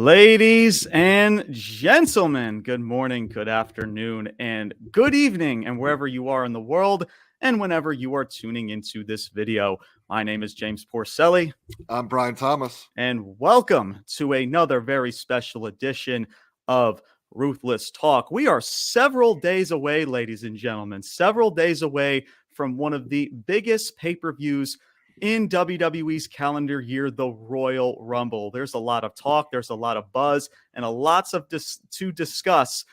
Ladies and gentlemen, good morning, good afternoon, and good evening, and wherever you are in the world, and whenever you are tuning into this video. My name is James Porcelly. I'm Bryan Thomas. And welcome to another very special edition of Ruthless Talk. We are several days away, ladies and gentlemen, several days away from one of the biggest pay-per-views in WWE's calendar year, the Royal Rumble. There's a lot of talk, there's a lot of buzz, and lots of to discuss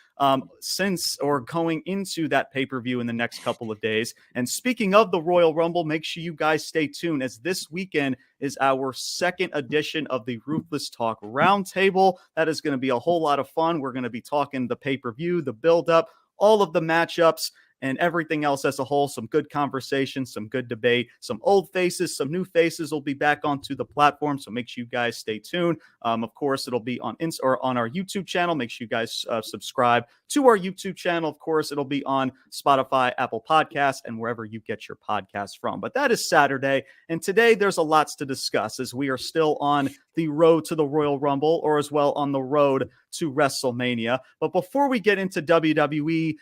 since or going into that pay-per-view in the next couple of days. And speaking of the Royal Rumble, make sure you guys stay tuned, as this weekend is our second edition of the Ruthless Talk Roundtable. That is going to be a whole lot of fun. We're going to be talking the pay-per-view, the build-up, all of the matchups, and everything else as a whole. Some good conversation, some good debate, some old faces, some new faces will be back onto the platform. So make sure you guys stay tuned. Of course, it'll be on on our YouTube channel. Make sure you guys subscribe to our YouTube channel. Of course, it'll be on Spotify, Apple Podcasts, and wherever you get your podcasts from. But that is Saturday. And today there's a lot to discuss, as we are still on the road to the Royal Rumble, or as well on the road to WrestleMania. But before we get into WWE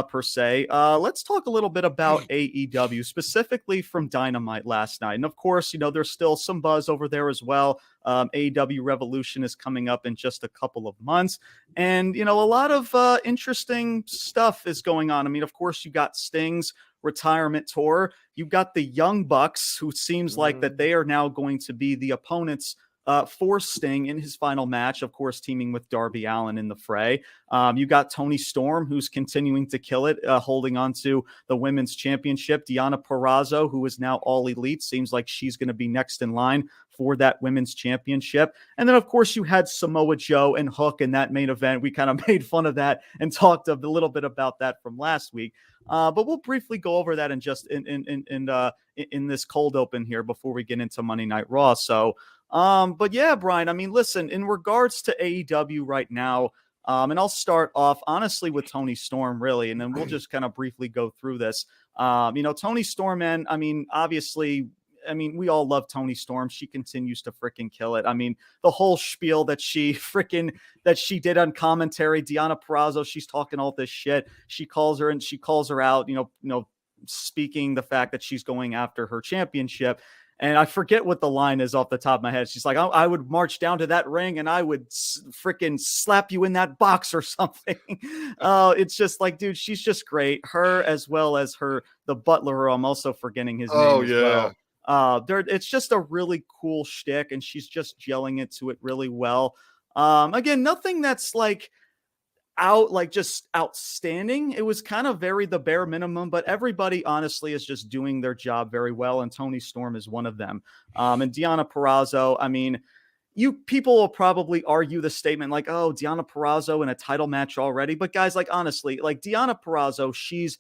per se, let's talk a little bit about AEW, specifically from Dynamite last night. And of course, you know, there's still some buzz over there as well. AEW Revolution is coming up in just a couple of months. And, you know, a lot of interesting stuff is going on. I mean, of course, you got Sting's retirement tour. You've got the Young Bucks, who seems like that they are now going to be the opponents for Sting in his final match, of course, teaming with Darby Allin in the fray. You got Toni Storm, who's continuing to kill it, holding on to the women's championship. Deonna Purrazzo, who is now all elite, seems like she's going to be next in line for that women's championship. And then, of course, you had Samoa Joe and Hook in that main event. We kind of made fun of that and talked a little bit about that from last week. But we'll briefly go over that in just in this cold open here before we get into Monday Night Raw. So, but yeah, Brian, I mean, listen, in regards to AEW right now, and I'll start off honestly with Toni Storm, really, and then we'll just kind of briefly go through this. You know, Toni Storm, man, I mean, obviously, I mean, we all love Toni Storm. She continues to freaking kill it. I mean, the whole spiel that she did on commentary, Deonna Purrazzo, she's talking all this shit. She calls her out, you know, speaking the fact that she's going after her championship. And I forget what the line is off the top of my head. She's like, I would march down to that ring and I would freaking slap you in that box or something. It's just like, dude, she's just great. Her, as well as the butler, I'm also forgetting his name as well. It's just a really cool shtick, and she's just gelling into it really well. Again, nothing that's just outstanding. It was kind of the bare minimum, but everybody honestly is just doing their job very well, and Toni Storm is one of them. And Deonna Purrazzo, I mean, people will probably argue the statement like, oh, Deonna Purrazzo in a title match already. But guys, like, honestly, like, Deonna Purrazzo, she's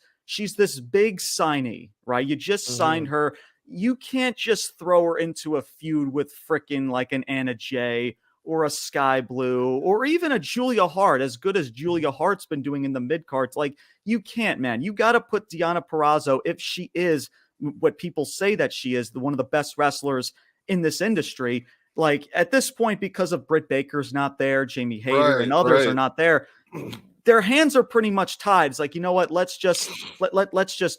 this big signee, right? You just signed her. You can't just throw her into a feud with freaking like an Anna Jay or a Sky Blue, or even a Julia Hart, as good as Julia Hart's been doing in the mid-cards. Like, you can't, man. You got to put Deonna Purrazzo, if she is what people say that she is, one of the best wrestlers in this industry. Like, at this point, because of Britt Baker's not there, Jamie Hayter and others are not there, their hands are pretty much tied. It's like, you know what? Let's just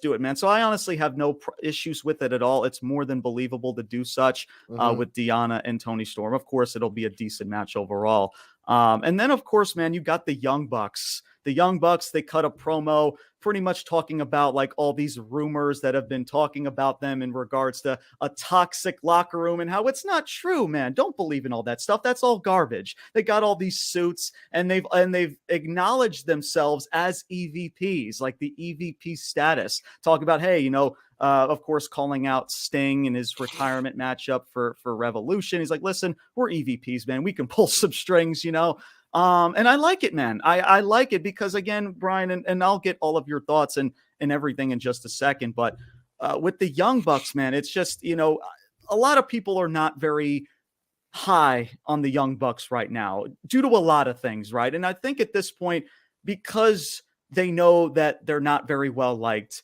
do it, man. So I honestly have no issues with it at all. It's more than believable to do such with Deonna and Toni Storm. Of course, it'll be a decent match overall. And then, of course, man, you got the Young Bucks. The Young Bucks, they cut a promo pretty much talking about like all these rumors that have been talking about them in regards to a toxic locker room and how it's not true, man. Don't believe in all that stuff. That's all garbage. They got all these suits, and they've acknowledged themselves as EVPs, like the EVP status. Talk about, hey, you know, of course, calling out Sting in his retirement matchup for Revolution. He's like, listen, we're EVPs, man. We can pull some strings, you know. And I like it, man. I like it because, again, Brian, and I'll get all of your thoughts and everything in just a second. But with the Young Bucks, man, it's just, you know, a lot of people are not very high on the Young Bucks right now due to a lot of things, right? And I think at this point, because they know that they're not very well liked,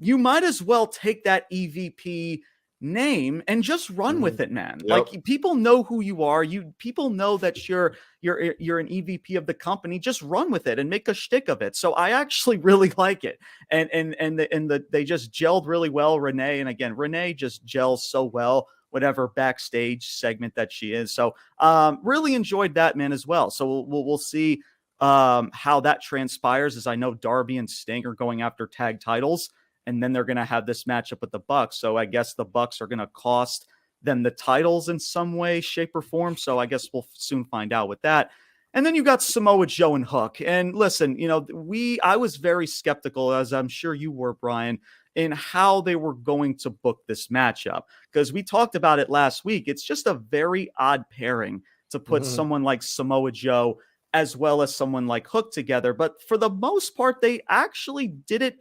you might as well take that EVP name and just run with it, man. Yep. Like, people know who you are. People know that you're an EVP of the company. Just run with it and make a shtick of it. So I actually really like it. They just gelled really well, Renee. And again, Renee just gels so well, whatever backstage segment that she is. So really enjoyed that, man, as well. So we'll see how that transpires, as I know Darby and Sting are going after tag titles, and then they're going to have this matchup with the Bucks. So I guess the Bucks are going to cost them the titles in some way, shape, or form. So I guess we'll soon find out with that. And then you got Samoa Joe and Hook. And listen, I was very skeptical, as I'm sure you were, Brian, in how they were going to book this matchup, because we talked about it last week. It's just a very odd pairing to put someone like Samoa Joe as well as someone like Hook together. But for the most part, they actually did it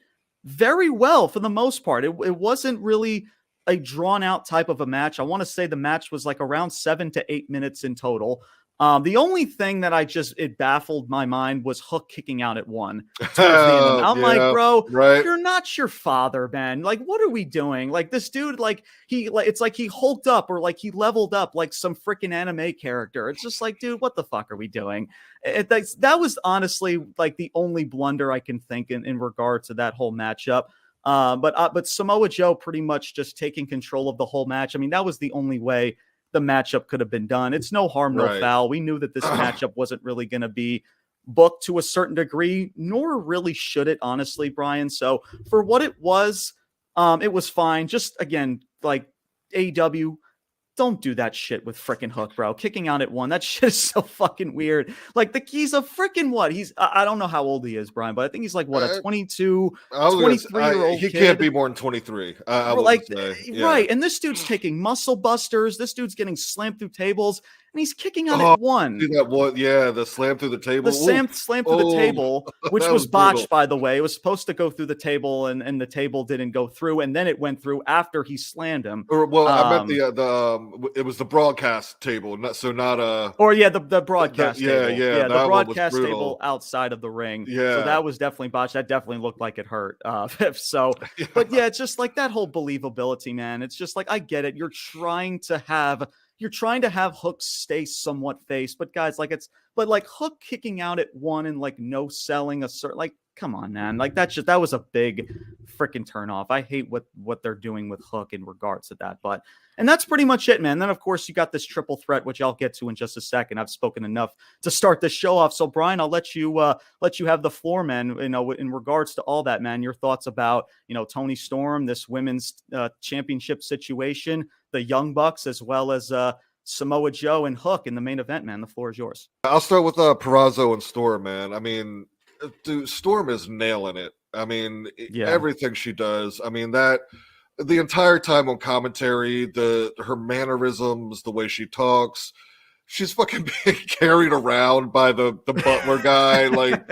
very well for the most part. It wasn't really a drawn out type of a match. I want to say the match was like around 7 to 8 minutes in total. The only thing that it baffled my mind was Hook kicking out at 1 towards the end. I'm like, bro, you're not your father, man. Like, what are we doing? Like, this dude, it's like he hulked up, or like he leveled up like some freaking anime character. It's just like, dude, what the fuck are we doing? That was honestly like the only blunder I can think in regard to that whole matchup. But Samoa Joe pretty much just taking control of the whole match. I mean, that was the only way the matchup could have been done. It's no harm, no foul. We knew that this matchup wasn't really going to be booked to a certain degree, nor really should it, honestly, Brian. So for what it was fine. Just again, like, AEW, don't do that shit with freaking Hook, bro. Kicking out at 1. That shit is so fucking weird. Like, he's a freaking what? I don't know how old he is, Brian, but I think he's like, what, a 22, 23-year-old He kid? can't be more than 23. Right. And this dude's taking muscle busters. This dude's getting slammed through tables, and he's kicking out at 1. The slam through the table. The slam through the table, which was botched, by the way. It was supposed to go through the table, and the table didn't go through, and then it went through after he slammed him. I meant it was the broadcast table, the broadcast table. The broadcast table outside of the ring. Yeah. So that was definitely botched. That definitely looked like it hurt. But yeah, it's just like that whole believability, man. It's just like, I get it. You're trying to have Hook stay somewhat face, but guys, like Hook kicking out at 1 and like no selling a certain, like, come on, man. Like, that was a big freaking turnoff. I hate what they're doing with Hook in regards to that. And that's pretty much it, man. Then, of course, you got this triple threat, which I'll get to in just a second. I've spoken enough to start this show off. So, Brian, I'll let you have the floor, man. In regards to all that, man, your thoughts about, Toni Storm, this women's championship situation, the Young Bucks, as well as Samoa Joe and Hook in the main event, man. The floor is yours. I'll start with Purrazzo and Storm, man. I mean, dude, Storm is nailing it. I mean, everything she does. I mean, the entire time on commentary, her mannerisms, the way she talks, she's fucking being carried around by the butler guy. Like,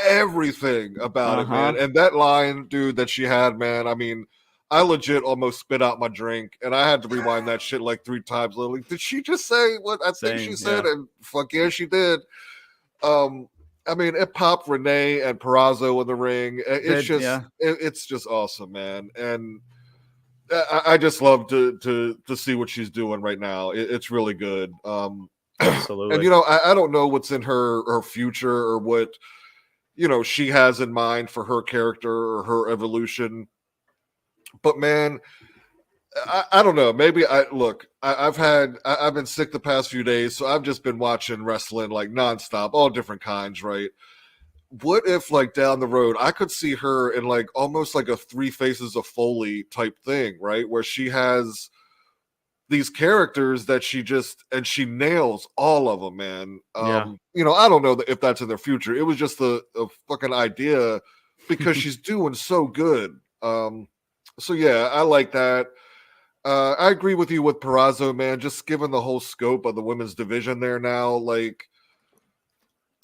everything about it, man. And that line, dude, that she had, man, I mean, I legit almost spit out my drink, and I had to rewind that shit like 3 times. Like, did she just say what I think she said? And fuck yeah, she did. I mean, it popped Renee and Purrazzo in the ring. It's just awesome, man. And I just love to see what she's doing right now. It's really good. Absolutely. And I don't know what's in her future, or what she has in mind for her character or her evolution. But man, I don't know. Maybe I've been sick the past few days, so I've just been watching wrestling like nonstop, all different kinds, right? What if, like, down the road, I could see her in like almost like a 3 Faces of Foley type thing, right? Where she has these characters that she nails all of them, man. I don't know if that's in their future. It was just a fucking idea, because she's doing so good. So yeah, I like that. I agree with you with Purrazzo, man. Just given the whole scope of the women's division there now, like,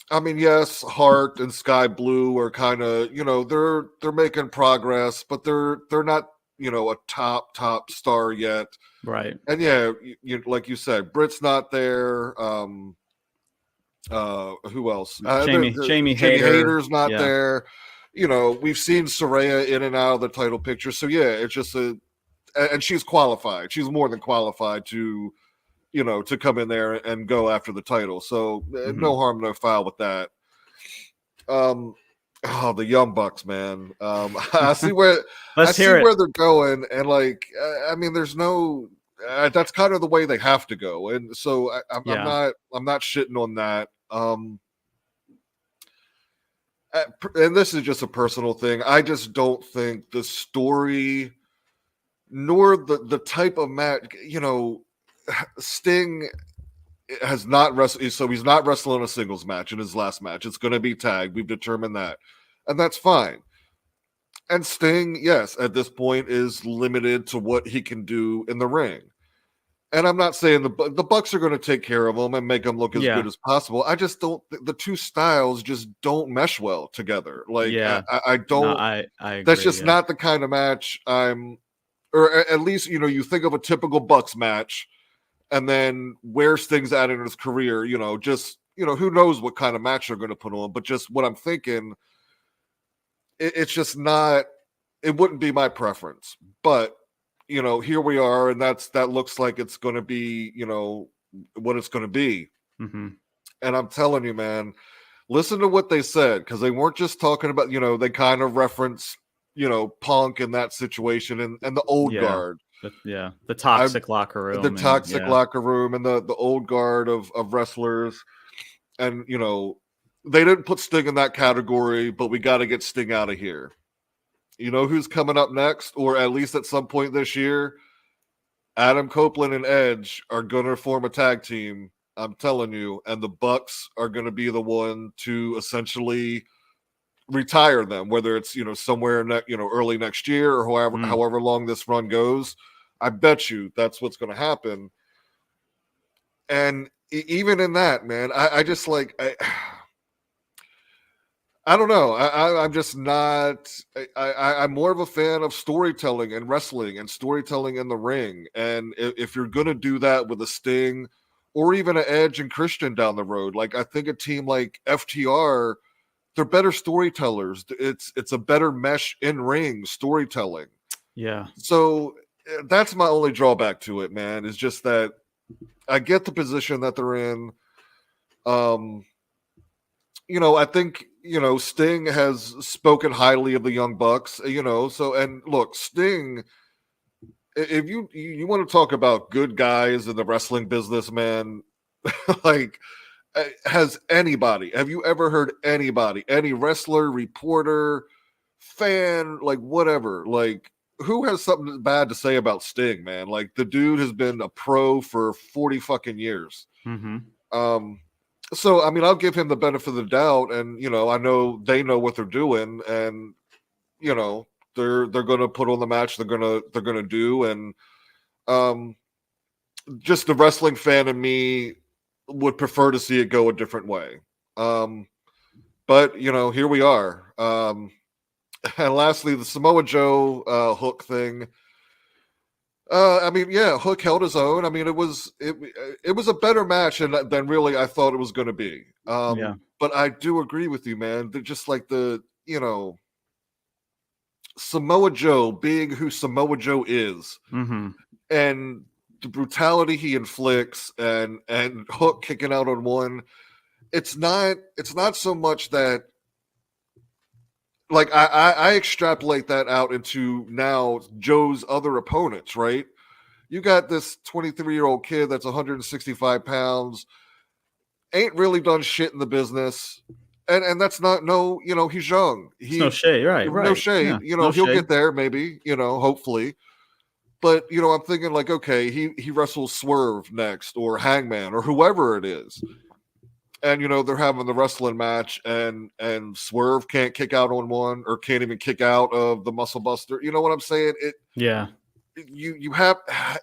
I mean, yes, Hart and Sky Blue are kind of, they're making progress, but they're not, a top star yet. Right. And yeah, like you said, Britt's not there. Who else? Jamie Hayter's not there. We've seen Saraya in and out of the title picture. So yeah, it's just and she's qualified. She's more than qualified to, to come in there and go after the title. So no harm, no foul with that. The Young Bucks, man. I see where where they're going, and like, I mean, there's no. That's kind of the way they have to go, and so I'm not shitting on that. And this is just a personal thing. I just don't think the story, nor the type of match. Sting has not wrestled, so he's not wrestling a singles match in his last match. It's going to be tag. We've determined that, and that's fine. And Sting, yes, at this point is limited to what he can do in the ring. And I'm not saying the Bucks are going to take care of him and make him look as good as possible. I just don't. The two styles just don't mesh well together. Like, I don't. No, I agree, that's just not the kind of match or at least you think of a typical Bucks match, and then where Sting's at in his career. Just who knows what kind of match they're going to put on. But just what I'm thinking. It's just not. It wouldn't be my preference, but here we are, and that looks like it's going to be, what it's going to be. Mm-hmm. And I'm telling you, man, listen to what they said, because they weren't just talking about, they kind of reference, Punk in that situation and the old guard, the toxic locker room, locker room, and the old guard of wrestlers, and they didn't put Sting in that category, but we got to get Sting out of here. You know who's coming up next, or at least at some point this year? Adam Copeland and Edge are going to form a tag team, I'm telling you, and the Bucks are going to be the one to essentially retire them, whether it's, somewhere early next year or however long this run goes. I bet you that's what's going to happen. And even in that, man, I just like... I don't know. I'm just not. I'm more of a fan of storytelling and wrestling and storytelling in the ring. And if you're going to do that with a Sting or even an Edge and Christian down the road, like I think a team like FTR, they're better storytellers. It's a better mesh in ring storytelling. Yeah. So that's my only drawback to it, man. Is just that I get the position that they're in. I think, Sting has spoken highly of the Young Bucks, so, and look, Sting, if you want to talk about good guys in the wrestling business, man, like, have you ever heard anybody, any wrestler, reporter, fan, like whatever, like, who has something bad to say about Sting, man? Like, the dude has been a pro for 40 fucking years. Mm-hmm. So, I mean, I'll give him the benefit of the doubt, and, I know they know what they're doing, and, they're going to put on the match they're going to do, and just the wrestling fan in me would prefer to see it go a different way. But, here we are. And lastly, the Samoa Joe Hook thing. Hook held his own. I mean, it was a better match than really I thought it was going to be. But I do agree with you, man. They're just like Samoa Joe being who Samoa Joe is, and the brutality he inflicts, and Hook kicking out on one. It's not so much that. Like, I extrapolate that out into now Joe's other opponents, right? You got this 23-year-old kid that's 165 pounds, ain't really done shit in the business, and that's not he's young. He's no shade, right? No shade. Yeah, he'll get there, maybe, hopefully. But I'm thinking like, okay, he wrestles Swerve next, or Hangman, or whoever it is. And, they're having the wrestling match, and Swerve can't kick out on one, or can't even kick out of the Muscle Buster. You know what I'm saying? You have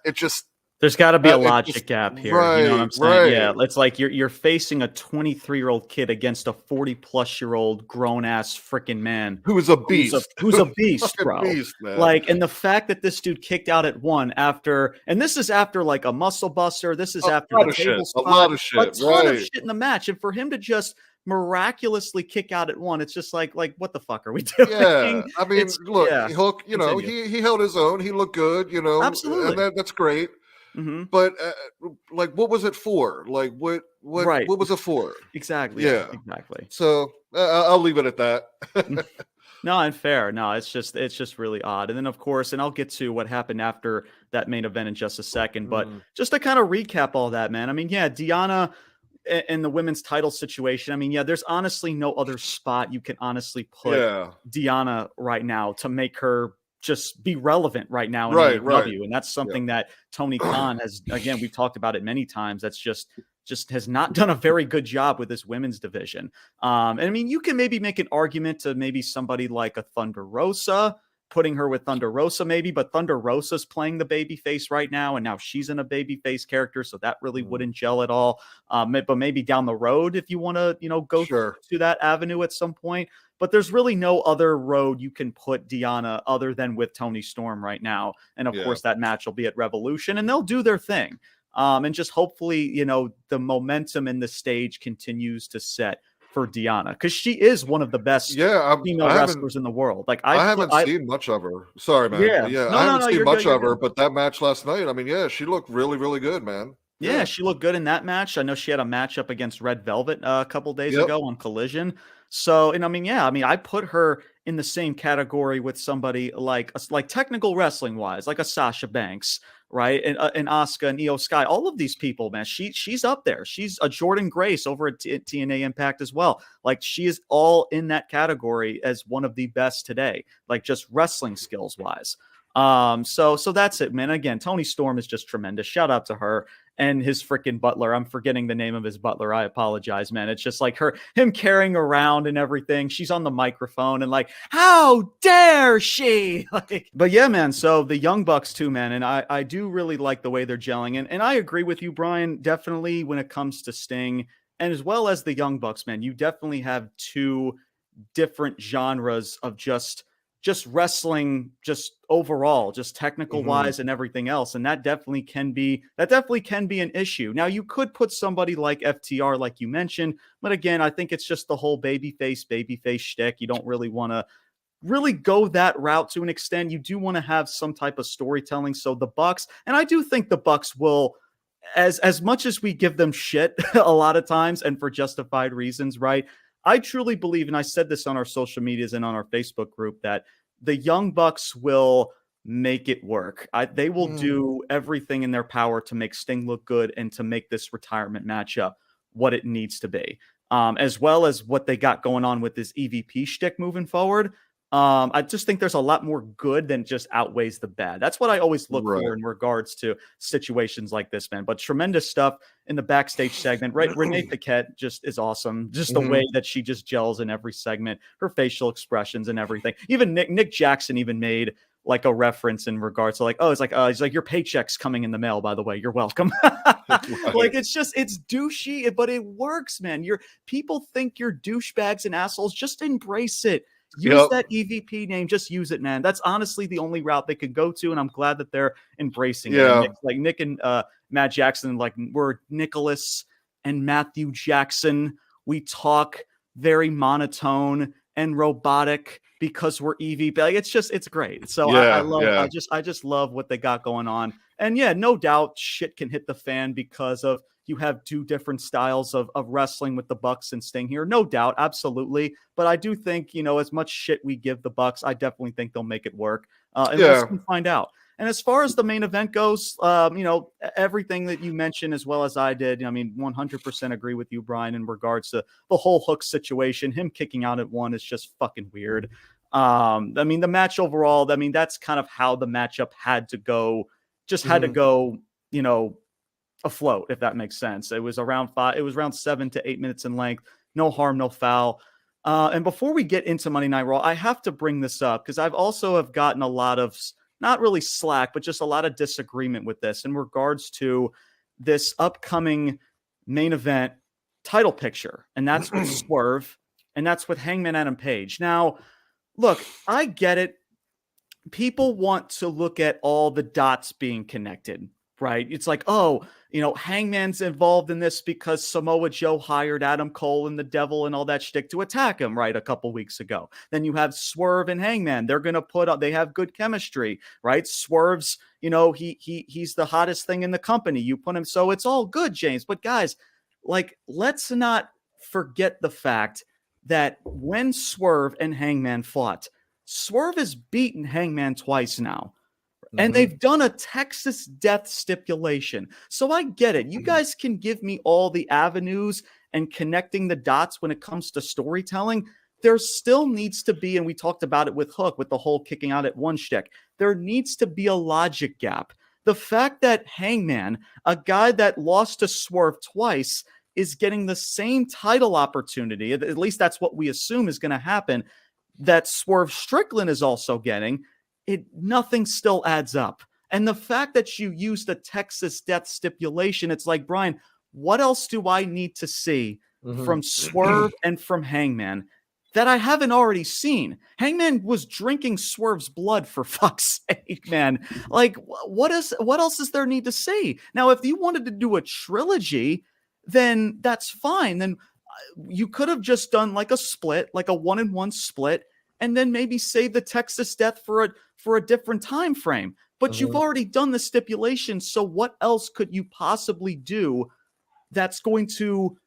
it just. There's got to be a logic gap here. Right, you know what I'm saying? Right. Yeah, it's like you're facing a 23-year-old kid against a 40-plus-year-old grown-ass freaking man who is a beast. Who's a beast, bro. Beast, like, and the fact that this dude kicked out at one after, and this is after like a muscle buster. This is after the table spot, a lot of shit, a ton of shit in the match, and for him to just miraculously kick out at one. It's just like what the fuck are we doing? Yeah, I mean, look, Hook, Continue. he held his own. He looked good, and Absolutely. that's great. Mm-hmm. But like, what was it for? Like, what Right. was it for? Exactly. Yeah, Yeah. exactly. So I'll leave it at that. No, and fair. No, it's just really odd. And then of course, and I'll get to what happened after that main event in just a second, but just to kind of recap all that, man. I mean, yeah, Deonna in the women's title situation. I mean, yeah, there's honestly no other spot you can honestly put Yeah. Deonna right now to make her just be relevant right now in Right. AEW. And that's something that Tony Khan has, again, we've talked about it many times. That's just has not done a very good job with this women's division. And I mean, you can maybe make an argument to maybe somebody like a Thunder Rosa, putting her with Thunder Rosa maybe, but Thunder Rosa's playing the baby face right now, and now she's in a baby face character, so that really wouldn't gel at all. But maybe down the road, if you want to, go to that avenue at some point. But there's really no other road you can put Deonna other than with Toni Storm right now. And of course, that match will be at Revolution, and they'll do their thing. And just hopefully, the momentum in the stage continues to set for Deonna, because she is one of the best female wrestlers in the world. Like I haven't seen much of her. Sorry, man. Yeah. I haven't seen much of her, but that match last night, I mean, she looked really, really good, man. Yeah, she looked good in that match. I know she had a matchup against Red Velvet a couple days ago on Collision. So, and I mean, I put her in the same category with somebody like technical wrestling wise, like a Sasha Banks, right? And Asuka and Io Sky, all of these people, man, she's up there. She's a Jordan Grace over at TNA Impact as well. Like, she is all in that category as one of the best today, like just wrestling skills wise. So that's it, man. Again, Toni Storm is just tremendous. Shout out to her and his freaking butler. I'm forgetting the name of his butler. I apologize, man. It's just like him carrying around and everything. She's on the microphone and like, how dare she? But yeah, man. So the Young Bucks too, man. And I do really like the way they're gelling. And I agree with you, Brian, definitely when it comes to Sting and as well as the Young Bucks, man, you definitely have two different genres of just wrestling, just overall, just technical wise and everything else. And that definitely can be an issue. Now, you could put somebody like FTR, like you mentioned, but again, I think it's just the whole babyface shtick. You don't really want to really go that route to an extent. You do want to have some type of storytelling. So the Bucks, and I do think the Bucks will, as much as we give them shit a lot of times and for justified reasons, right? I truly believe, and I said this on our social medias and on our Facebook group, that the Young Bucks will make it work. They will do everything in their power to make Sting look good and to make this retirement matchup what it needs to be, as well as what they got going on with this EVP shtick moving forward. I just think there's a lot more good than just outweighs the bad. That's what I always look for in regards to situations like this, man. But tremendous stuff in the backstage segment. Right, Renee Paquette just is awesome. Just the way that she just gels in every segment, her facial expressions and everything. Even Nick Jackson even made like a reference in regards to like, oh, it's like he's like, your paycheck's coming in the mail, by the way, you're welcome. Like, it's douchey, but it works, man. People think you're douchebags and assholes. Just embrace it. Use that EVP name. Just use it, man. That's honestly the only route they could go to, and I'm glad that they're embracing it. Nick and Matt Jackson, like, we're Nicholas and Matthew Jackson. We talk very monotone and robotic because we're EVP. Like, it's great. So I just love what they got going on. And yeah, no doubt shit can hit the fan because of you have two different styles of wrestling with the Bucks and Sting here. No doubt. Absolutely. But I do think, as much shit we give the Bucks, I definitely think they'll make it work. And we'll soon find out. And as far as the main event goes, everything that you mentioned as well as I did, I mean, 100% agree with you, Brian, in regards to the whole Hook situation. Him kicking out at one is just fucking weird. I mean, the match overall, I mean, that's kind of how the matchup had to go, afloat, if that makes sense. It was around 7 to 8 minutes in length. No harm, no foul. And before we get into Monday Night Raw, I have to bring this up because I've also gotten a lot of, not really slack, but just a lot of disagreement with this in regards to this upcoming main event title picture. And that's with Swerve, and that's with Hangman Adam Page. Now, look, I get it. People want to look at all the dots being connected, right? It's like, oh, Hangman's involved in this because Samoa Joe hired Adam Cole and the Devil and all that shtick to attack him, right? A couple weeks ago. Then you have Swerve and Hangman. They're going to they have good chemistry, right? Swerve's, he's the hottest thing in the company. You put him, so it's all good, James. But guys, like, let's not forget the fact that when Swerve and Hangman fought, Swerve has beaten Hangman twice now. And they've done a Texas death stipulation. So I get it. You guys can give me all the avenues and connecting the dots when it comes to storytelling. There still needs to be, and we talked about it with Hook, with the whole kicking out at one shtick, there needs to be a logic gap. The fact that Hangman, a guy that lost to Swerve twice, is getting the same title opportunity, at least that's what we assume is going to happen, that Swerve Strickland is also getting, nothing still adds up. And the fact that you use the Texas death stipulation, it's like, Brian, what else do I need to see from Swerve and from Hangman that I haven't already seen? Hangman was drinking Swerve's blood, for fuck's sake, man. Like, what else is there need to see? Now, if you wanted to do a trilogy, then that's fine. Then you could have just done like a split, like a 1-in-1 split, and then maybe save the Texas death for a different time frame. But you've already done the stipulation, so what else could you possibly do that's going to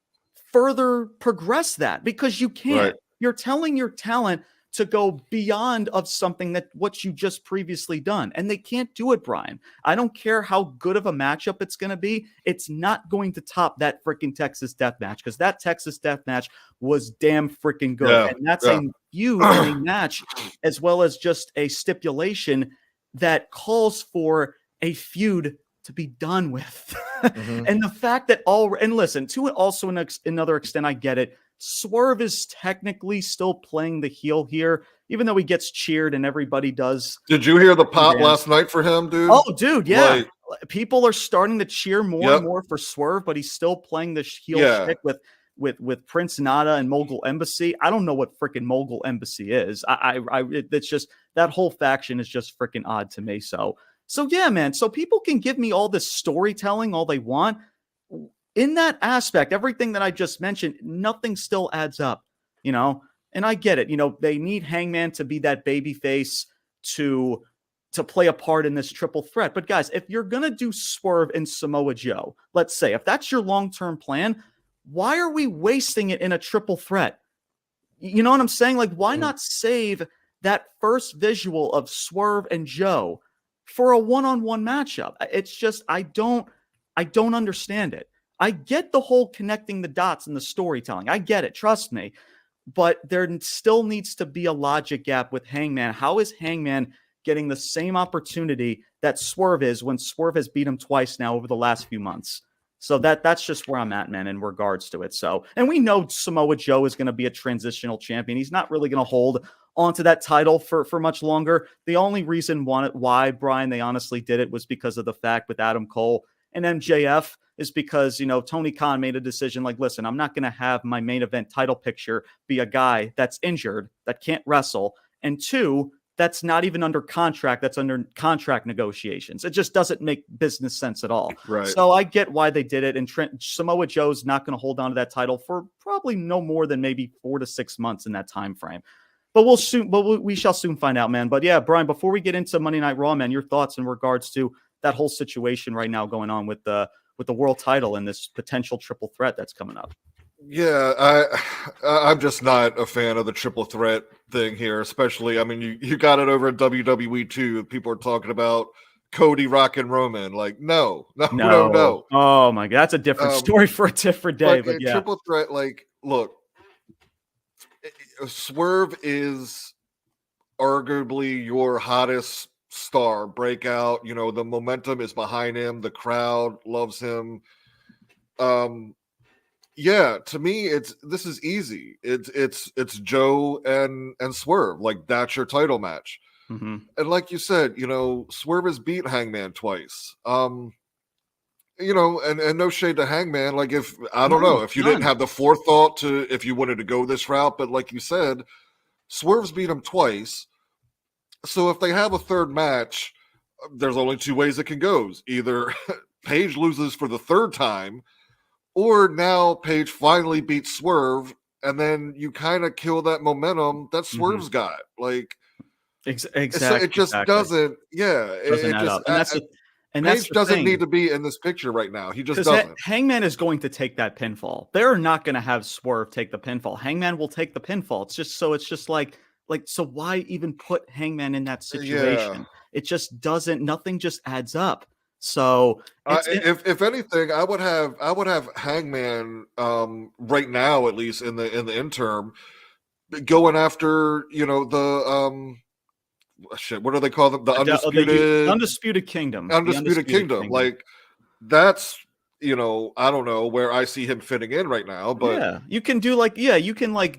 further progress that? Because you can't. Right. You're telling your talent to go beyond of something that what you just previously done, and they can't do it, Brian. I don't care how good of a matchup it's going to be. It's not going to top that freaking Texas death match, because that Texas death match was damn freaking good. Yeah, and that's a feud and a match, as well as just a stipulation that calls for a feud to be done with. And the fact that and listen, to it also another extent, I get it. Swerve is technically still playing the heel here, even though he gets cheered and everybody does. Did you hear the pop last night for him, dude? Oh, dude, yeah. Like, people are starting to cheer more and more for Swerve, but he's still playing the heel shtick with Prince Nana and Mogul Embassy. I don't know what freaking Mogul Embassy is. It's just, that whole faction is just freaking odd to me. So yeah, man. So people can give me all this storytelling all they want. In that aspect, everything that I just mentioned, nothing still adds up, and I get it. They need Hangman to be that baby face to play a part in this triple threat. But guys, if you're going to do Swerve and Samoa Joe, let's say, if that's your long-term plan, why are we wasting it in a triple threat? You know what I'm saying? Like, why not save that first visual of Swerve and Joe for a one-on-one matchup? It's just, I don't understand it. I get the whole connecting the dots and the storytelling. I get it. Trust me. But there still needs to be a logic gap with Hangman. How is Hangman getting the same opportunity that Swerve is when Swerve has beat him twice now over the last few months? So that's just where I'm at, man, in regards to it. So, and we know Samoa Joe is going to be a transitional champion. He's not really going to hold onto that title for much longer. The only reason why, Brian, they honestly did it was because of the fact with Adam Cole and MJF, is because, Tony Khan made a decision like, listen, I'm not going to have my main event title picture be a guy that's injured, that can't wrestle, and two, that's not even under contract, that's under contract negotiations. It just doesn't make business sense at all. Right. So I get why they did it, and Samoa Joe's not going to hold on to that title for probably no more than maybe 4 to 6 months in that time frame. But we shall soon find out, man. But yeah, Brian, before we get into Monday Night Raw, man, your thoughts in regards to that whole situation right now going on with the world title and this potential triple threat that's coming up. Yeah, I'm just not a fan of the triple threat thing here, especially, I mean, you got it over at WWE too. People are talking about Cody, Rock, and Roman. Like, no. Oh my God, that's a different story for a different day. But yeah, triple threat, like, look, Swerve is arguably your hottest star breakout. The momentum is behind him. The crowd loves him. Yeah, to me, this is easy. It's Joe and Swerve. Like, that's your title match. And like you said, Swerve has beat Hangman twice. And no shade to Hangman. Like, if you didn't have the forethought if you wanted to go this route, but like you said, Swerve's beat him twice. So if they have a third match, there's only two ways it can go. Either Paige loses for the third time, or now Paige finally beats Swerve, and then you kind of kill that momentum that Swerve's got. Like, exactly, it just doesn't. Yeah, doesn't it add just. up. And that's the Paige doesn't thing. need to be in this picture right now. He just Because doesn't. Hangman is going to take that pinfall. They're not going to have Swerve take the pinfall. Hangman will take the pinfall. It's just like so why even put Hangman in that situation? It just doesn't. Nothing just adds up. So if anything, I would have Hangman right now, at least in the interim, going after the shit. What do they call them? The Undisputed Kingdom. Undisputed Kingdom. Like, that's, I don't know where I see him fitting in right now, but yeah, you can do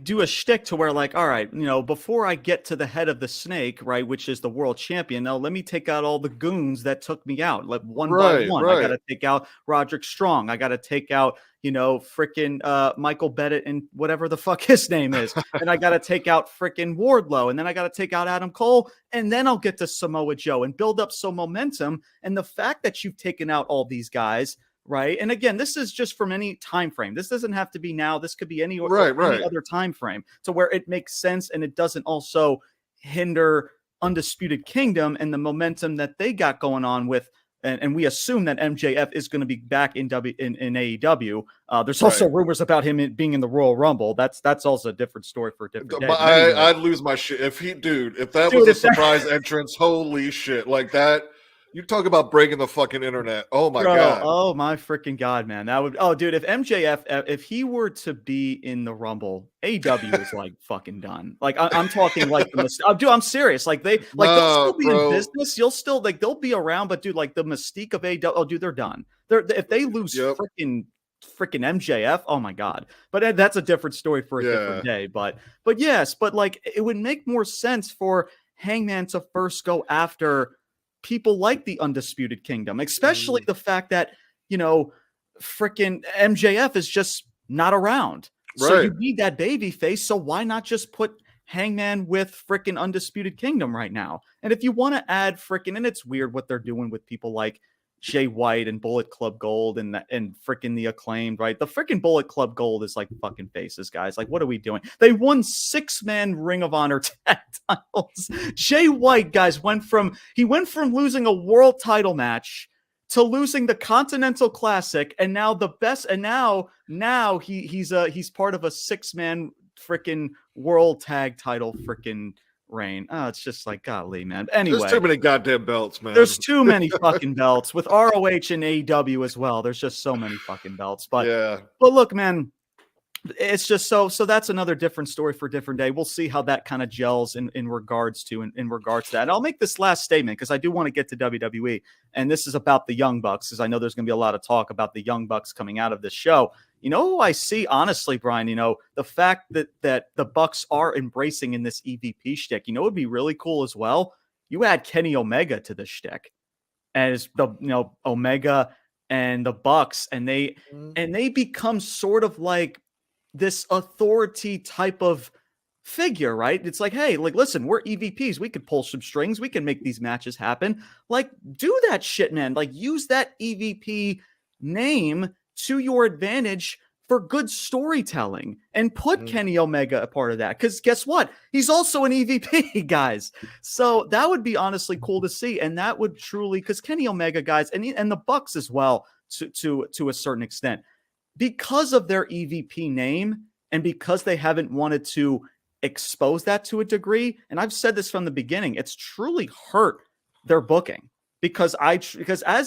do a shtick to where, like, all right, before I get to the head of the snake, right, which is the world champion, now let me take out all the goons that took me out, like one by one. I got to take out Roderick Strong. I got to take out, freaking Michael Bennett and whatever the fuck his name is. And I got to take out freaking Wardlow. And then I got to take out Adam Cole. And then I'll get to Samoa Joe and build up some momentum. And the fact that you've taken out all these guys, right? And again, this is just from any time frame. This doesn't have to be now. This could be any other time frame, to where it makes sense and it doesn't also hinder Undisputed Kingdom and the momentum that they got going on with. And we assume that MJF is going to be back in AEW. There's also rumors about him being in the Royal Rumble. That's also a different story for a different day. I'd lose my shit if that was a surprise entrance. Holy shit! Like that. You talk about breaking the fucking internet. Oh my God. Oh my freaking God, man. That would, dude, if MJF, if he were to be in the Rumble, AEW is like fucking done. Like I'm talking like dude, I'm serious. Like they'll still be in business. You'll still they'll be around, but dude, like the mystique of AEW, oh dude, they're done. If they lose freaking MJF, oh my God. But that's a different story for a different day. But yes, but like it would make more sense for Hangman to first go after people like the Undisputed Kingdom, especially the fact that, freaking MJF is just not around. So you need that baby face. So why not just put Hangman with freaking Undisputed Kingdom right now? And if you want to add freaking, and it's weird what they're doing with people like Jay White and Bullet Club Gold and freaking the Acclaimed, right? The freaking Bullet Club Gold is like fucking faces, guys. Like, what are we doing? They won 6-man Ring of Honor tag titles. Jay White, guys, went from losing a world title match to losing the Continental Classic, and now the best, and now he's part of a 6-man freaking world tag title freaking reign. Oh, it's just like, golly, man. Anyway, there's too many goddamn belts, man. There's too many fucking belts with ROH and AEW as well. There's just so many fucking belts. But look, man, it's just so that's another different story for a different day. We'll see how that kind of gels in regards to that. And I'll make this last statement because I do want to get to WWE, and this is about the Young Bucks, because I know there's going to be a lot of talk about the Young Bucks coming out of this show. Who I see, honestly, Brian, the fact that the Bucks are embracing in this EVP shtick, would be really cool as well. You add Kenny Omega to the shtick as the, Omega and the Bucks, and they become sort of like this authority type of figure, right? It's like, hey, like, listen, we're EVPs. We could pull some strings. We can make these matches happen. Like, do that shit, man. Like, use that EVP name to your advantage for good storytelling, and put Kenny Omega a part of that. Because guess what? He's also an EVP, guys. So that would be honestly cool to see. And that would truly, because Kenny Omega, guys, and the Bucks as well, to a certain extent, because of their EVP name and because they haven't wanted to expose that to a degree. And I've said this from the beginning, it's truly hurt their booking, because as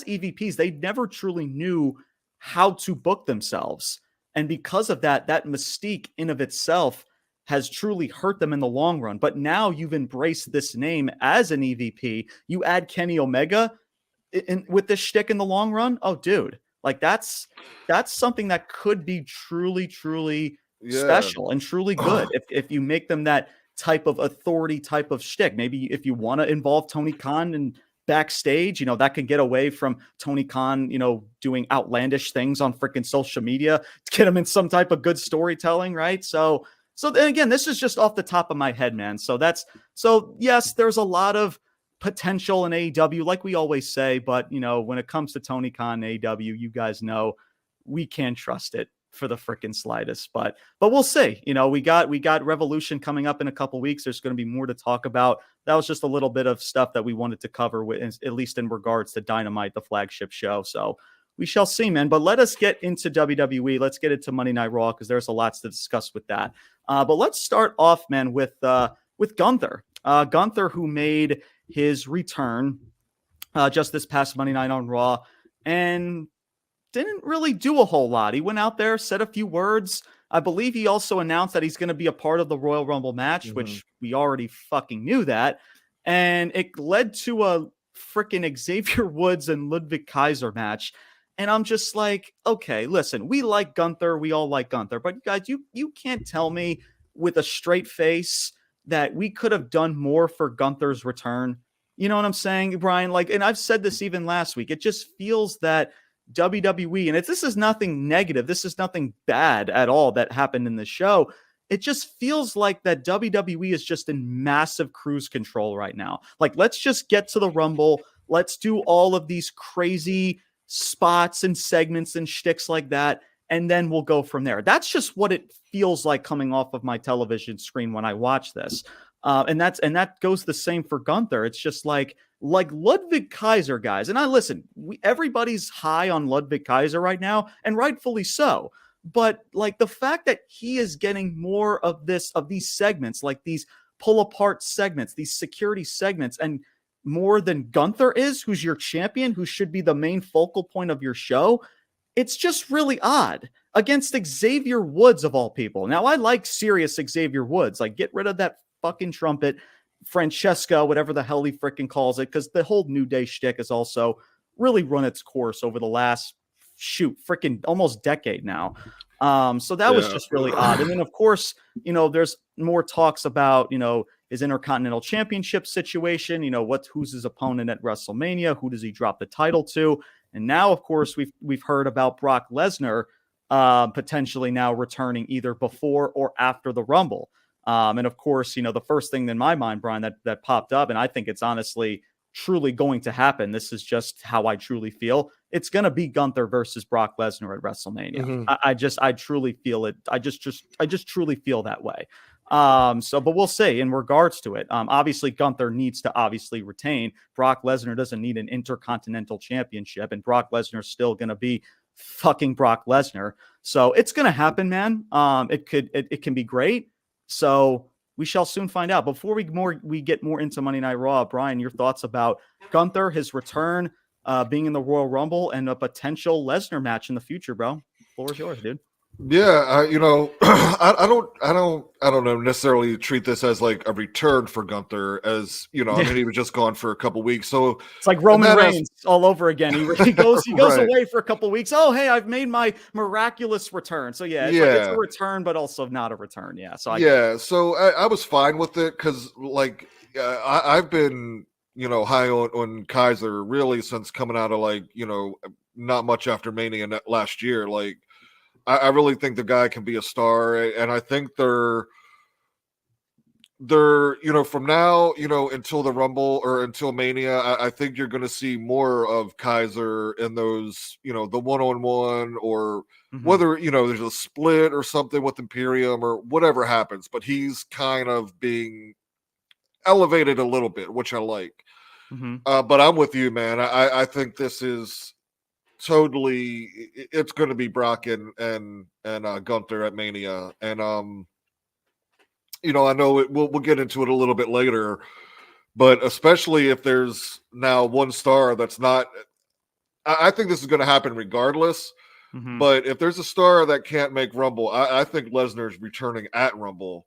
EVPs, they never truly knew how to book themselves. And because of that mystique in of itself has truly hurt them in the long run. But now you've embraced this name as an EVP. You add Kenny Omega with this shtick in the long run. Oh, dude, like that's something that could be truly, truly special and truly good if you make them that type of authority type of shtick. Maybe if you want to involve Tony Khan and backstage, that can get away from Tony Khan, doing outlandish things on freaking social media to get him in some type of good storytelling, right? So then again, this is just off the top of my head, man. So yes, there's a lot of potential in AEW, like we always say, but when it comes to Tony Khan and AEW, you guys know we can't trust it for the freaking slightest, but we'll see. We got Revolution coming up in a couple weeks. There's going to be more to talk about. That was just a little bit of stuff that we wanted to cover with, at least in regards to Dynamite, the flagship show. So we shall see, man. But let us get into WWE. Let's get into Monday Night Raw, because there's a lot to discuss with that. But let's start off, man, with Gunther. Gunther, who made his return just this past Monday night on Raw, and didn't really do a whole lot. He went out there, said a few words. I believe he also announced that he's going to be a part of the Royal Rumble match, which we already fucking knew that. And it led to a freaking Xavier Woods and Ludwig Kaiser match. And I'm just like, okay, listen, we like Gunther. We all like Gunther. But guys, you can't tell me with a straight face that we could have done more for Gunther's return. You know what I'm saying, Brian? And I've said this even last week. It just feels that WWE, and this is nothing negative. This is nothing bad at all that happened in the show. It just feels like that WWE is just in massive cruise control right now. Let's just get to the Rumble. Let's do all of these crazy spots and segments and shticks like that, and then we'll go from there. That's just what it feels like coming off of my television screen when I watch this. And that goes the same for Gunther. It's just like Ludwig Kaiser, guys. And everybody's high on Ludwig Kaiser right now, and rightfully so. But the fact that he is getting more of these segments, like these pull apart segments, these security segments, and more than Gunther is, who's your champion, who should be the main focal point of your show. It's just really odd against Xavier Woods of all people. Now, I like serious Xavier Woods. Get rid of that fucking trumpet, Francesco, whatever the hell he freaking calls it, because the whole New Day shtick has also really run its course over the last freaking almost decade now. So that was just really odd. And then of course, there's more talks about, his Intercontinental Championship situation, who's his opponent at WrestleMania, who does he drop the title to? And now, of course, we've heard about Brock Lesnar potentially now returning either before or after the Rumble. And of course, the first thing in my mind, Brian, that popped up, and I think it's honestly truly going to happen. This is just how I truly feel. It's going to be Gunther versus Brock Lesnar at WrestleMania. I truly feel it. I just truly feel that way. But we'll see in regards to it. Obviously Gunther needs to obviously retain. Brock Lesnar doesn't need an Intercontinental Championship, and Brock Lesnar's still going to be fucking Brock Lesnar. So it's going to happen, man. It can be great. So we shall soon find out. Before we get more into Monday Night Raw, Brian, your thoughts about Gunther, his return, being in the Royal Rumble, and a potential Lesnar match in the future, bro. The floor is yours, dude. Yeah, I don't know necessarily treat this as like a return for Gunther, as he was just gone for a couple weeks, so it's like Roman Reigns all over again. He goes right. away for a couple weeks. Oh, hey, I've made my miraculous return. So it's a return, but also not a return. Yeah, so I was fine with it, because I've been high on Kaiser really since coming out of not much after Mania last year. I really think the guy can be a star, and I think they're from now until the Rumble or until Mania, I think you're going to see more of Kaiser in those the one-on-one, or whether there's a split or something with Imperium or whatever happens, but he's kind of being elevated a little bit, which I like. But I'm with you, man. I think this is totally, it's going to be Brock and Gunther at Mania, and I know we'll get into it a little bit later, but especially if there's now one star that's not, I think this is going to happen regardless. But if there's a star that can't make Rumble, I think Lesnar's returning at Rumble,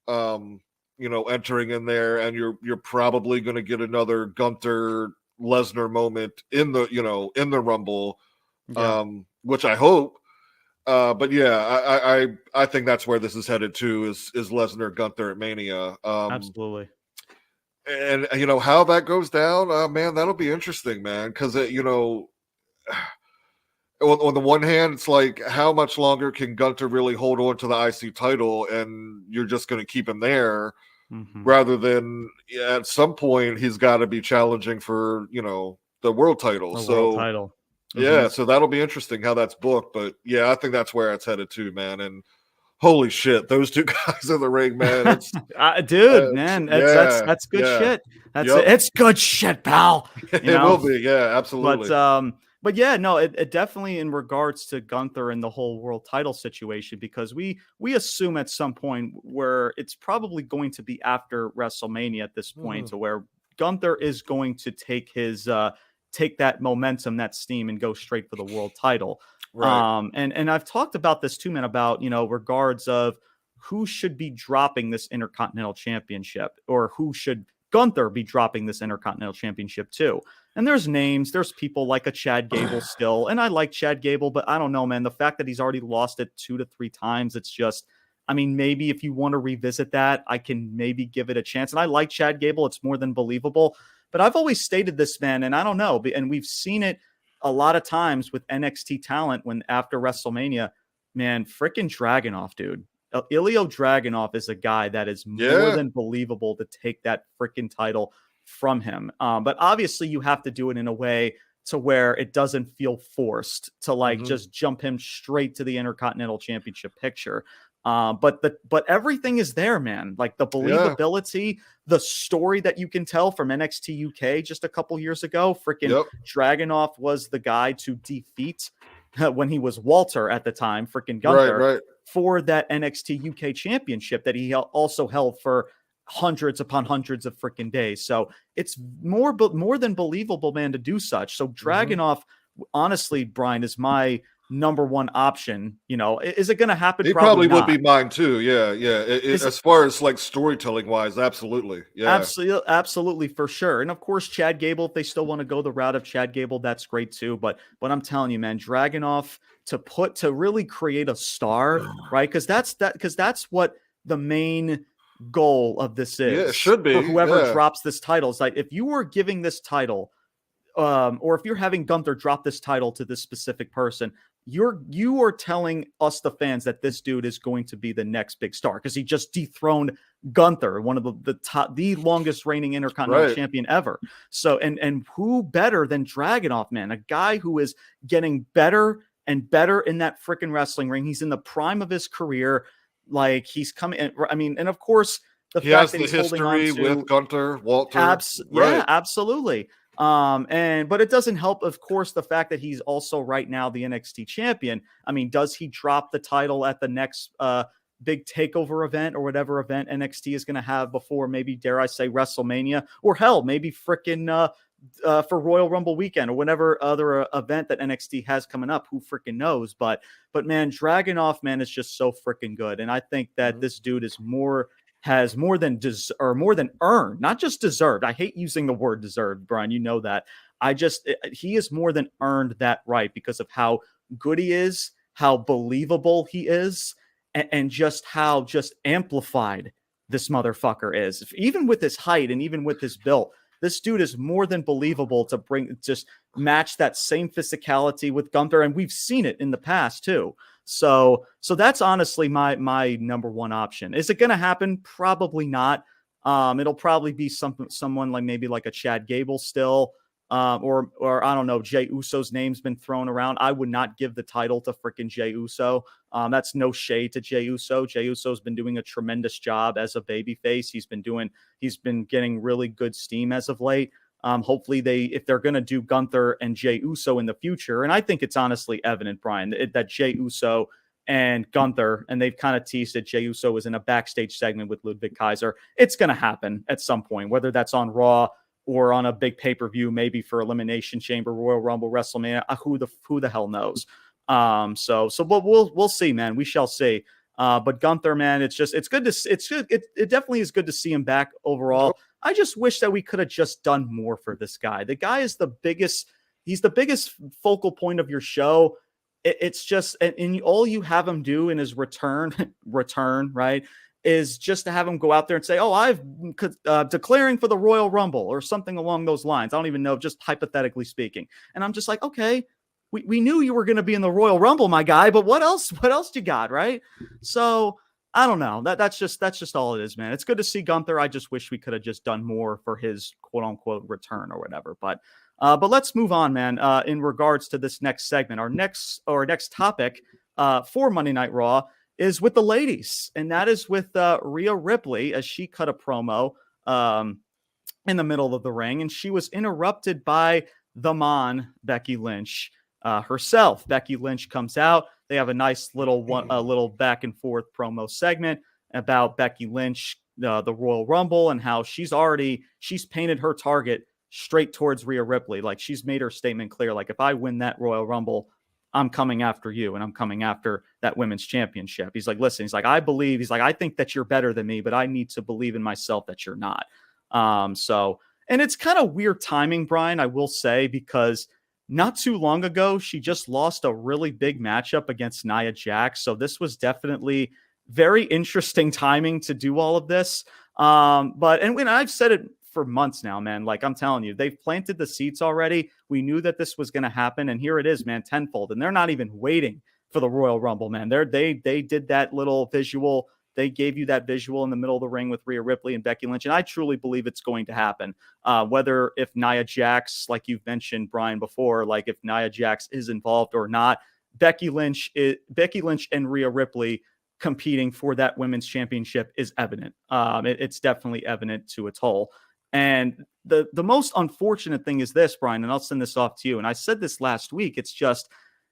entering in there, and you're probably going to get another Gunther Lesnar moment in the Rumble, which I hope. But yeah, I think that's where this is headed to, is Lesnar Gunther at Mania. Absolutely. And how that goes down, man, that'll be interesting, man, because on the one hand, it's like, how much longer can Gunther really hold on to the IC title, and you're just going to keep him there? rather than at some point he's got to be challenging for, the world title. World title. Yeah, so that'll be interesting how that's booked. But yeah, I think that's where it's headed to, man. And holy shit, those two guys in the ring, man. It's dude, man, that's good shit. It's good shit, pal. It will be, yeah, absolutely. But yeah, no, it definitely in regards to Gunther and the whole world title situation, because we assume at some point where it's probably going to be after WrestleMania at this point, to where Gunther is going to take his take that momentum, that steam, and go straight for the world title. Right. And I've talked about this too, man, about, regards of who should be dropping this Intercontinental Championship, or who should Gunther be dropping this Intercontinental Championship too. And there's people like a Chad Gable still, and I like Chad Gable, but I don't know, man, the fact that he's already lost it 2 to 3 times, it's just, I mean, maybe if you want to revisit that, I can maybe give it a chance. And I like Chad Gable. It's more than believable. But I've always stated this, man, and I don't know, and we've seen it a lot of times with NXT talent when after WrestleMania, man, freaking Dragunov, dude. Ilya Dragunov is a guy that is more than believable to take that freaking title from him. But obviously you have to do it in a way to where it doesn't feel forced to just jump him straight to the Intercontinental Championship picture. But everything is there, man. Like the believability, the story that you can tell from NXT UK just a couple years ago. Freaking Dragunov was the guy to defeat when he was Walter at the time, freaking Gunther, for that NXT UK championship that he also held for hundreds upon hundreds of freaking days. So it's more than believable, man, to do such. So Dragunov, honestly, Brian, is my number one option. Is it going to happen? He probably would be mine too. As far as like storytelling wise, absolutely. Absolutely, for sure. And of course, Chad Gable, if they still want to go the route of Chad Gable, that's great too. But I'm telling you, man, Dragunov to really create a star, right? Because that's what the main goal of this is. Yeah, it should be for whoever drops this title. It's like if you were giving this title, or if you're having Gunther drop this title to this specific person, you are telling us, the fans, that this dude is going to be the next big star because he just dethroned Gunther, one of the longest reigning Intercontinental champion ever. So, and who better than Dragunov, man? A guy who is getting better and better in that freaking wrestling ring. He's in the prime of his career. Like he's coming. I mean, and of course, he has the history with Gunther, Walter. Absolutely. But it doesn't help, of course, the fact that he's also right now the NXT champion. I mean, does he drop the title at the next big takeover event or whatever event NXT is going to have before, maybe, dare I say, WrestleMania, or hell, maybe freaking for Royal Rumble weekend or whatever other event that NXT has coming up? Who freaking knows? But man, Dragunov, man, is just so freaking good. And I think that this dude has more than earned, not just deserved. I hate using the word deserved, Brian. You know that. He has more than earned that right because of how good he is, how believable he is, and just how just amplified this motherfucker is. Even with his height and even with his build, this dude is more than believable to just match that same physicality with Gunther, and we've seen it in the past too. So that's honestly my number one option. Is it going to happen? Probably not. It'll probably be someone like maybe like a Chad Gable still, or I don't know. Jey Uso's name's been thrown around. I would not give the title to freaking Jey Uso. That's no shade to Jey Uso. Jey Uso's been doing a tremendous job as a babyface. He's been getting really good steam as of late. Hopefully if they're going to do Gunther and Jey Uso in the future, and I think it's honestly evident, Brian, that Jey Uso and Gunther, and they've kind of teased that Jey Uso was in a backstage segment with Ludwig Kaiser. It's going to happen at some point, whether that's on Raw or on a big pay-per-view, maybe for Elimination Chamber, Royal Rumble, WrestleMania. Who the hell knows? But we'll see, man. We shall see. But Gunther, man, it definitely is good to see him back overall. I just wish that we could have just done more for this guy. The guy is he's the biggest focal point of your show. It's just, and all you have him do in his return, right, is just to have him go out there and say, oh, I'm declaring for the Royal Rumble or something along those lines. I don't even know, just hypothetically speaking. And I'm just like, okay, we knew you were going to be in the Royal Rumble, my guy, but what else you got, right? So I don't know. That's just all it is, man. It's good to see Gunther. I just wish we could have just done more for his quote unquote return or whatever. But let's move on, man. In regards to this next segment, our next topic for Monday Night Raw is with the ladies, and that is with Rhea Ripley as she cut a promo in the middle of the ring, and she was interrupted by the Mon, Becky Lynch herself. Becky Lynch comes out. They have a nice little back and forth promo segment about Becky Lynch, the Royal Rumble, and how she's painted her target straight towards Rhea Ripley. Like, she's made her statement clear. Like, if I win that Royal Rumble, I'm coming after you, and I'm coming after that women's championship. He's like, listen, I think that you're better than me, but I need to believe in myself that you're not. And it's kind of weird timing, Brian, I will say, because not too long ago, she just lost a really big matchup against Nia Jax. So this was definitely very interesting timing to do all of this. But when I've said it for months now, man, like, I'm telling you, they've planted the seeds already. We knew that this was going to happen. And here it is, man, tenfold. And they're not even waiting for the Royal Rumble, man. They did that little visual. They gave you that visual in the middle of the ring with Rhea Ripley and Becky Lynch. And I truly believe it's going to happen. Whether if Nia Jax, like you've mentioned, Brian, before, like if Nia Jax is involved or not, Becky Lynch and Rhea Ripley competing for that women's championship is evident. It's definitely evident to its whole. And the most unfortunate thing is this, Brian, and I'll send this off to you. And I said this last week. It's just,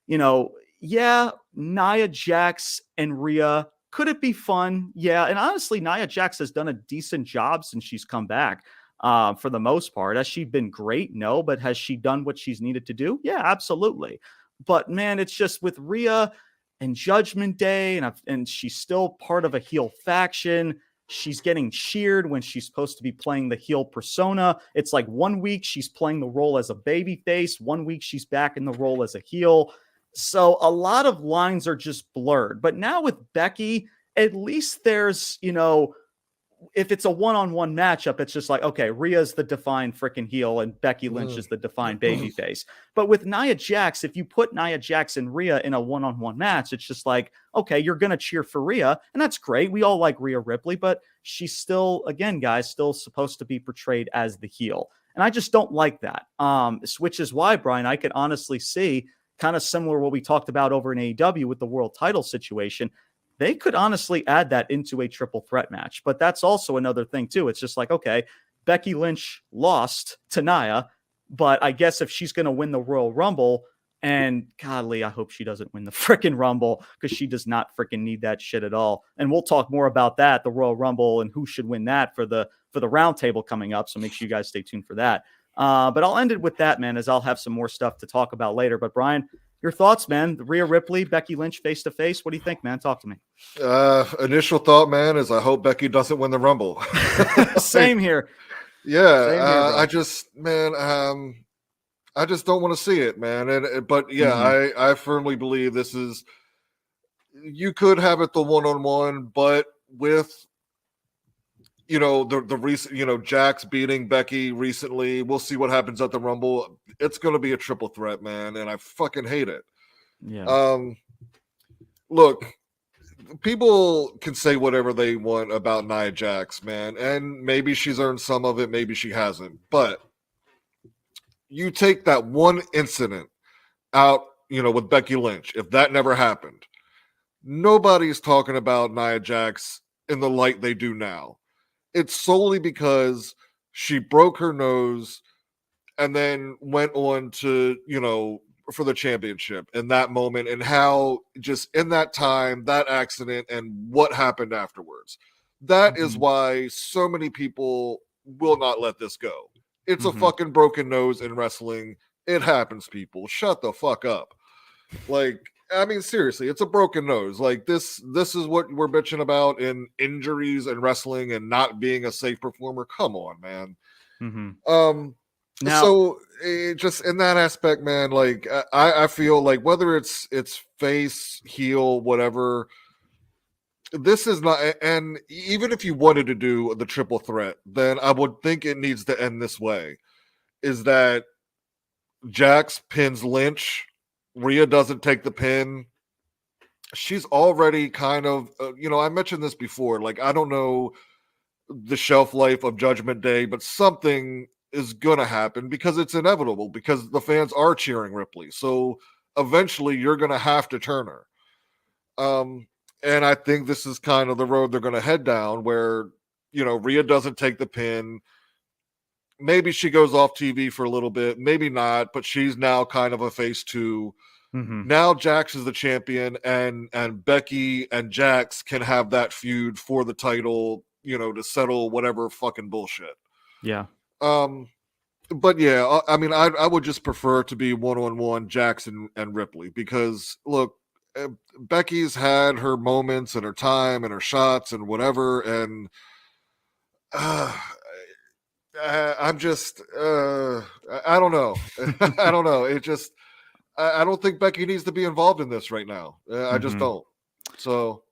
Nia Jax and Rhea, could it be fun? Yeah. And honestly, Nia Jax has done a decent job since she's come back for the most part. Has she been great? No. But has she done what she's needed to do? Yeah, absolutely. But man, it's just with Rhea and Judgment Day, and she's still part of a heel faction. She's getting cheered when she's supposed to be playing the heel persona. It's like 1 week she's playing the role as a baby face. 1 week she's back in the role as a heel. So a lot of lines are just blurred. But now with Becky, at least there's, if it's a one-on-one matchup, it's just like, okay, Rhea's the defined freaking heel and Becky Lynch is the defined babyface. But with Nia Jax, if you put Nia Jax and Rhea in a one-on-one match, it's just like, okay, you're going to cheer for Rhea, and that's great. We all like Rhea Ripley, but she's still, again, guys, still supposed to be portrayed as the heel. And I just don't like that. Which is why, Brian, I could honestly see kind of similar to what we talked about over in AEW with the world title situation. They could honestly add that into a triple threat match. But that's also another thing, too. It's just like, okay, Becky Lynch lost to Nia, but I guess if she's going to win the Royal Rumble, and godly, I hope she doesn't win the freaking Rumble, because she does not freaking need that shit at all. And we'll talk more about that, the Royal Rumble, and who should win that for the roundtable coming up. So make sure you guys stay tuned for that. But I'll end it with that, man, as I'll have some more stuff to talk about later. But Brian, your thoughts, man? Rhea Ripley, Becky Lynch face to face. What do you think, man? Talk to me. Initial thought, man, is I hope Becky doesn't win the Rumble. Same here. Yeah. Same here, I just don't want to see it, man. But yeah, I firmly believe this is, you could have it the one-on-one, but with, the recent, Jax beating Becky recently. We'll see what happens at the Rumble. It's going to be a triple threat, man, and I fucking hate it. Yeah. Look, people can say whatever they want about Nia Jax, man, and maybe she's earned some of it, maybe she hasn't. But you take that one incident out, with Becky Lynch, if that never happened, nobody's talking about Nia Jax in the light they do now. It's solely because she broke her nose and then went on to, for the championship in that moment, and how just in that time, that accident and what happened afterwards. That is why so many people will not let this go. It's a fucking broken nose in wrestling. It happens, people. Shut the fuck up. Like, I mean, seriously, it's a broken nose. Like, this is what we're bitching about in injuries and wrestling and not being a safe performer. Come on, man. So just in that aspect, man, like, I feel like whether it's face, heel, whatever, this is not, and even if you wanted to do the triple threat, then I would think it needs to end this way, is that Jax pins Lynch, Rhea doesn't take the pin, she's already kind of, I mentioned this before. Like, I don't know the shelf life of Judgment Day, but something is going to happen because it's inevitable, because the fans are cheering Ripley. So eventually you're going to have to turn her. And I think this is kind of the road they're going to head down, where, Rhea doesn't take the pin. Maybe she goes off TV for a little bit, maybe not, but she's now kind of a face too. Mm-hmm. Now Jax is the champion, and Becky and Jax can have that feud for the title, to settle whatever fucking bullshit. Yeah. But yeah, I mean, I would just prefer to be one-on-one Jax and Ripley, because look, Becky's had her moments and her time and her shots and whatever, and I'm just, I don't know. I don't know. It just, I don't think Becky needs to be involved in this right now. I just don't. So.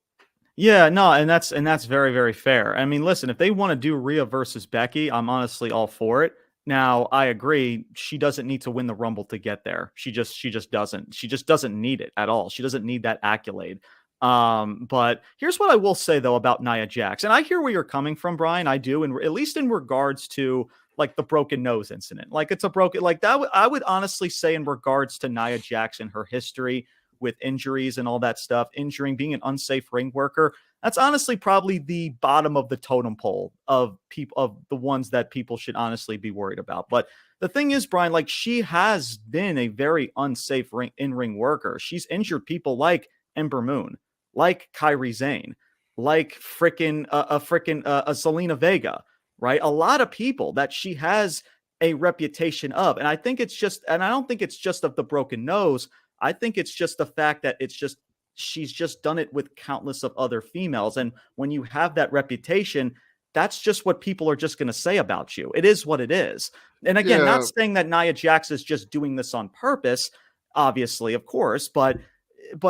Yeah, no, and that's very, very fair. I mean, listen, if they want to do Rhea versus Becky, I'm honestly all for it. Now, I agree, she doesn't need to win the Rumble to get there. She just doesn't. She just doesn't need it at all. She doesn't need that accolade. But here's what I will say though about Nia Jax, and I hear where you're coming from, Brian. I do, and at least in regards to like the broken nose incident, like it's a broken like that. I would honestly say in regards to Nia Jax and her history with injuries and all that stuff, being an unsafe ring worker, that's honestly probably the bottom of the totem pole of people, of the ones that people should honestly be worried about. But the thing is, Brian, like she has been a very unsafe in-ring worker. She's injured people like Ember Moon, like Kairi Sane, like a Selena Vega, right? A lot of people that she has a reputation of. And I think it's just, and I don't think it's just of the broken nose. I think it's just the fact that she's just done it with countless of other females. And when you have that reputation, that's just what people are just going to say about you. It is what it is. And again, not saying that Nia Jax is just doing this on purpose, obviously, of course, but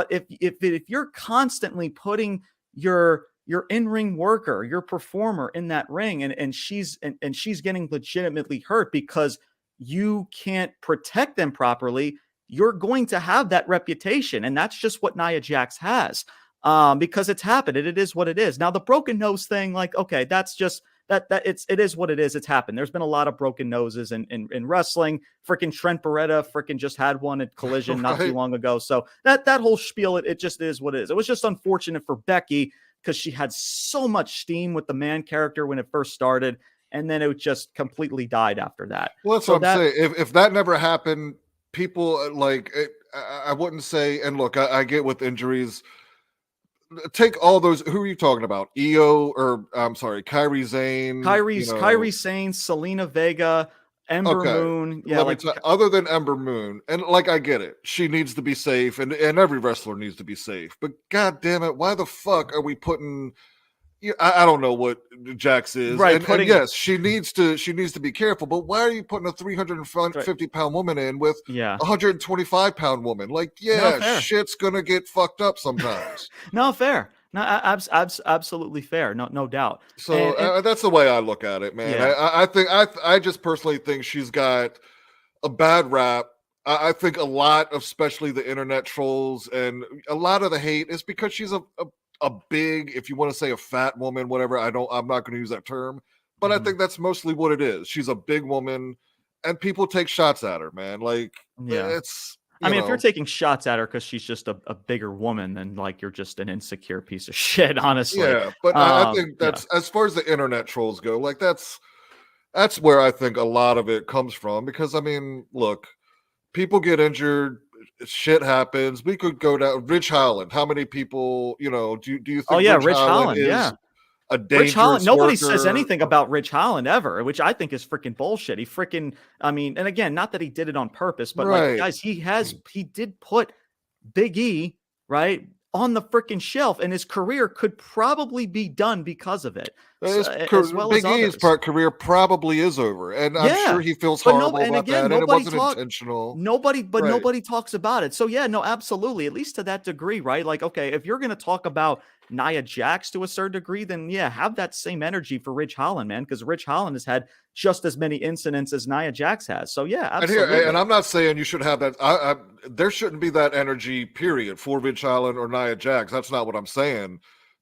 if you're constantly putting your in-ring worker, your performer in that ring, and she's getting legitimately hurt because you can't protect them properly, you're going to have that reputation. And that's just what Nia Jax has, because it's happened. It is what it is. Now, the broken nose thing, like, okay, that's just it is what it is. It's happened. There's been a lot of broken noses in wrestling. Freaking Trent Beretta freaking just had one at Collision not too long ago. So that whole spiel, it just is what it is. It was just unfortunate for Becky because she had so much steam with the man character when it first started, and then it just completely died after that. Well, that's what I'm saying. If that never happened, people like it, I wouldn't say. And look, I get with injuries. Take all those. Who are you talking about? Kairi Sane. Kairi Sane, Selena Vega, Ember Moon. Yeah, other than Ember Moon, and like I get it, she needs to be safe, and every wrestler needs to be safe. But god damn it, why the fuck are we putting? I don't know what Jax is, right? And yes, she needs to be careful. But why are you putting a 350-pound woman in with a 125-pound woman? Like, shit's gonna get fucked up sometimes. No, fair. No, absolutely fair. No doubt. So that's the way I look at it, man. Yeah. I just personally think she's got a bad rap. I think a lot of, especially the internet trolls, and a lot of the hate is because she's a big, if you want to say a fat woman, whatever. I'm not going to use that term, but I think that's mostly what it is. She's a big woman, and people take shots at her, man. Like, it's. If you're taking shots at her because she's just a bigger woman, then like you're just an insecure piece of shit, honestly. Yeah, but I think that's as far as the internet trolls go. Like that's where I think a lot of it comes from. Because I mean, look, people get injured. Shit happens. We could go down Ridge Holland. How many people, do you think? Oh yeah, Ridge Holland is a dangerous Ridge Holland. Nobody worker? says anything about Ridge Holland ever, which I think is freaking bullshit. He freaking, and again, not that he did it on purpose, but like, guys, he did put Big E right on the freaking shelf, and his career could probably be done because of it. as well as Big E's others. career probably is over, and I'm Yeah, sure he feels but horrible about that, and it wasn't intentional. Nobody talks about it. So yeah, no, absolutely. At least to that degree, right? Like, okay, if you're gonna talk about Nia Jax to a certain degree, then yeah, have that same energy for Ridge Holland, man, because Ridge Holland has had just as many incidents as Nia Jax has. So yeah, absolutely. And I'm not saying you should have that. There shouldn't be that energy, period, for Ridge Holland or Nia Jax. That's not what I'm saying.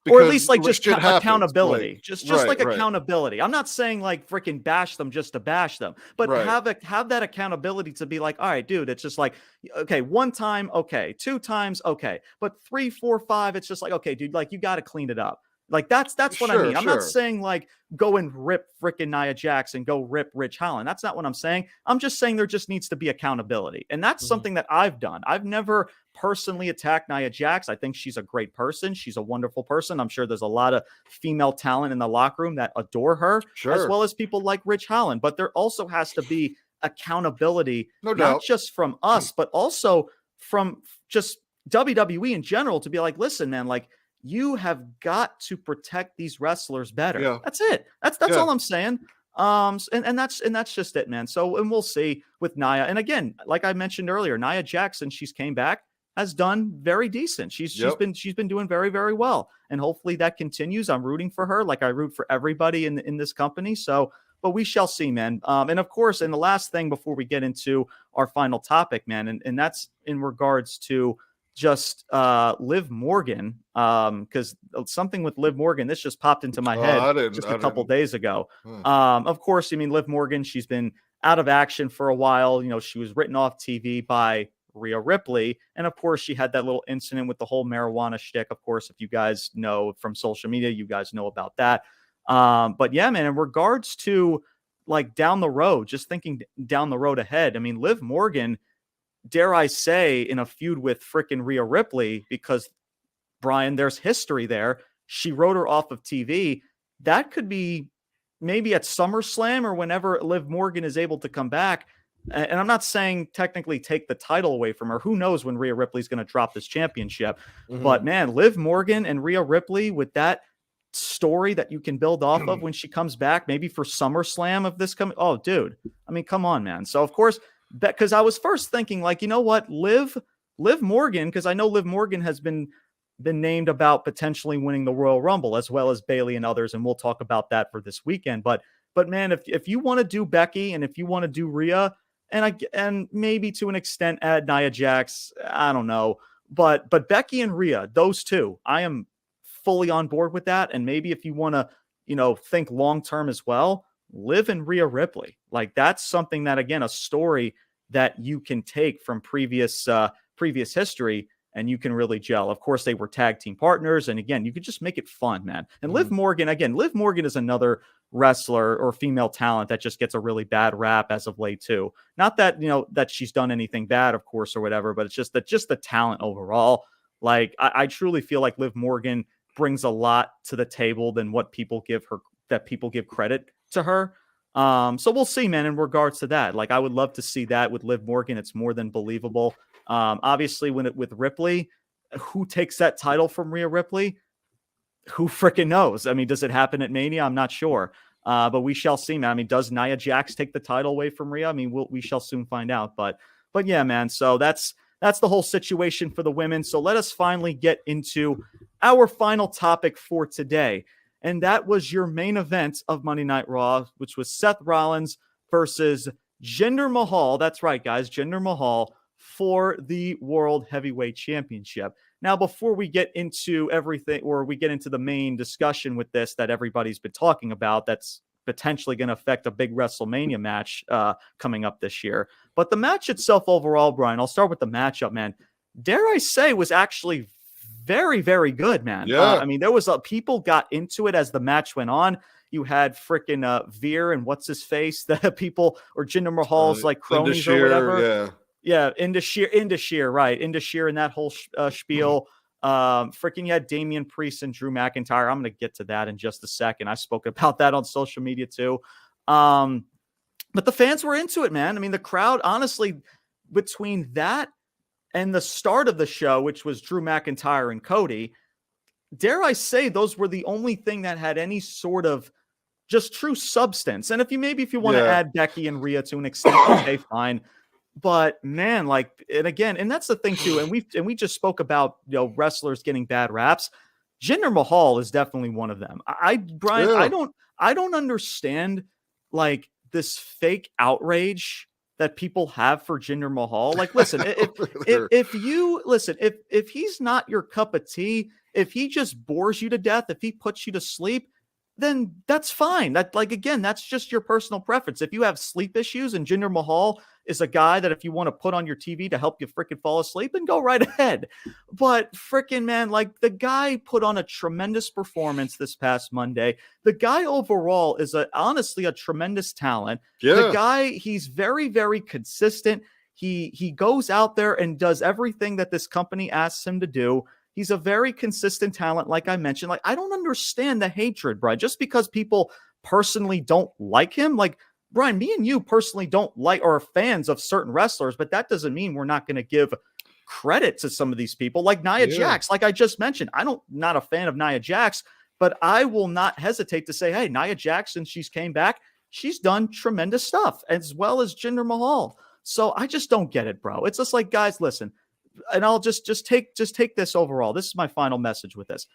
Or at Because least like just shit happens. accountability, just Right, like right, accountability. I'm not saying like freaking bash them just to bash them, but right. have that accountability to be like, all right, dude, it's just like, okay, one time, okay, two times, okay, but 3, 4, 5, it's just like, okay, dude, like you got to clean it up. Like that's what I mean. I'm not saying like go and rip freaking Nia Jax and go rip Ridge Holland. That's not what I'm saying. I'm just saying there just needs to be accountability. And that's something that I've done. I've never personally attacked Nia Jax. I think she's a great person. She's a wonderful person. I'm sure there's a lot of female talent in the locker room that adore her, as well as people like Ridge Holland. But there also has to be accountability, not just from us, but also from just WWE in general, to be like, listen, man, like, you have got to protect these wrestlers better. Yeah. That's it. That's all I'm saying. And that's just it, man. So, and we'll see with Nia. And again, like I mentioned earlier, Nia Jackson, she's came back, has done very decent. She's been doing very, very well. And hopefully that continues. I'm rooting for her, like I root for everybody in this company. So, but we shall see, man. And of course, and the last thing before we get into our final topic, man, and that's in regards to just Liv Morgan, because something with Liv Morgan, this just popped into my head just a couple days ago. Of course, I mean, Liv Morgan, she's been out of action for a while. You know, she was written off TV by Rhea Ripley. And of course, she had that little incident with the whole marijuana shtick. Of course, if you guys know from social media, you guys know about that. But yeah, man, in regards to like down the road, just thinking down the road ahead, I mean, Liv Morgan, dare I say, in a feud with frickin' Rhea Ripley, because Brian, there's history there. She wrote her off of TV. That could be maybe at SummerSlam or whenever Liv Morgan is able to come back. And I'm not saying technically take the title away from her. Who knows when Rhea Ripley's going to drop this championship? But man, Liv Morgan and Rhea Ripley with that story that you can build off of when she comes back, maybe for SummerSlam of this coming. Oh, dude. I mean, come on, man. So of course, because I was first thinking, like, you know what, Liv Morgan, because I know Liv Morgan has been named about potentially winning the Royal Rumble, as well as Bayley and others, and we'll talk about that for this weekend. But man, if you want to do Becky and if you want to do Rhea, and maybe to an extent add Nia Jax, I don't know, but Becky and Rhea, those two, I am fully on board with that. And maybe if you want to, you know, think long term as well, Liv and Rhea Ripley, like that's something that, again, a story that you can take from previous history and you can really gel. Of course, they were tag team partners. And again, you could just make it fun, man. And Liv Morgan is another wrestler or female talent that just gets a really bad rap as of late too. Not that, you know, that she's done anything bad, of course, or whatever, but it's just the talent overall. Like I truly feel like Liv Morgan brings a lot to the table than what people give credit to her. So we'll see, man, in regards to that. Like, I would love to see that with Liv Morgan. It's more than believable. Obviously, with Ripley, who takes that title from Rhea Ripley? Who freaking knows? I mean, does it happen at Mania? I'm not sure. But we shall see, man. I mean, does Nia Jax take the title away from Rhea? I mean, we shall soon find out. But yeah, man. So that's the whole situation for the women. So let us finally get into our final topic for today. And that was your main event of Monday Night Raw, which was Seth Rollins versus Jinder Mahal. That's right, guys. Jinder Mahal for the World Heavyweight Championship. Now, before we get into everything, or we get into the main discussion with this that everybody's been talking about, that's potentially going to affect a big WrestleMania match coming up this year. But the match itself overall, Brian, I'll start with the matchup, man. Dare I say, was actually very, very good, man. Yeah. I mean, there was people got into it as the match went on. You had freaking Veer and what's his face, the people, or Jinder Mahal's like cronies or whatever. Yeah, Indashir, right? Indashir and that whole spiel. Freaking you had Damian Priest and Drew McIntyre. I'm going to get to that in just a second. I spoke about that on social media too. But the fans were into it, man. I mean, the crowd, honestly, between that and the start of the show, which was Drew McIntyre and Cody, dare I say, those were the only thing that had any sort of just true substance. And if you want to add Becky and Rhea to an extent, okay, fine. But man, like, and again, and that's the thing too. And we just spoke about, wrestlers getting bad raps. Jinder Mahal is definitely one of them. Brian, Yeah. I don't understand like this fake outrage that people have for Jinder Mahal. Like, listen, if he's not your cup of tea, if he just bores you to death, if he puts you to sleep, then that's fine. That, like, again, that's just your personal preference. If you have sleep issues and Jinder Mahal is a guy that if you want to put on your TV to help you freaking fall asleep, then go right ahead. But freaking man, like, the guy put on a tremendous performance this past Monday. The guy overall is honestly a tremendous talent. Yeah. The guy, he's very, very consistent. He goes out there and does everything that this company asks him to do. He's a very consistent talent, like I mentioned. Like, I don't understand the hatred, Brian. Just because people personally don't like him, like, Brian, me and you personally don't like or are fans of certain wrestlers, but that doesn't mean we're not going to give credit to some of these people, like Nia Jax. Like I just mentioned, not a fan of Nia Jax, but I will not hesitate to say, hey, Nia Jax, since she's came back, she's done tremendous stuff, as well as Jinder Mahal. So I just don't get it, bro. It's just like, guys, listen. And I'll just take this overall. This is my final message with this.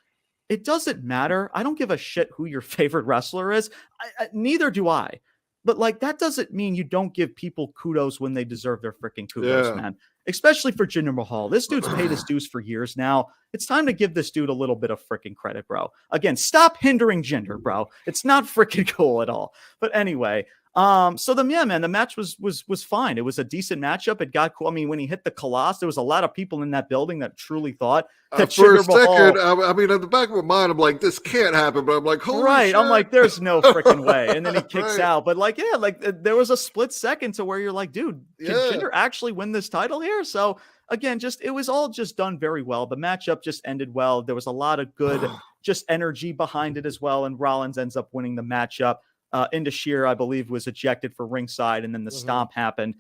It doesn't matter. I don't give a shit who your favorite wrestler is. Neither do I. But like, that doesn't mean you don't give people kudos when they deserve their freaking kudos, man. Especially for Jinder Mahal. This dude's paid his dues for years now. It's time to give this dude a little bit of freaking credit, bro. Again, stop hindering Jinder, bro. It's not freaking cool at all. But anyway, the match was fine. It was a decent matchup. It got cool. I mean, when he hit the Colossus, there was a lot of people in that building that truly thought that for a Jinder Mahal, second, I mean, in the back of my mind, I'm like, this can't happen. But I'm like, holy shit. I'm like, there's no freaking way. And then he kicks out. But like, yeah, like there was a split second to where you're like, dude, can Jinder actually win this title here? So again, it was all just done very well. The matchup just ended well. There was a lot of good just energy behind it as well. And Rollins ends up winning the matchup. Into Sheer, I believe, was ejected for ringside, and then the stomp happened.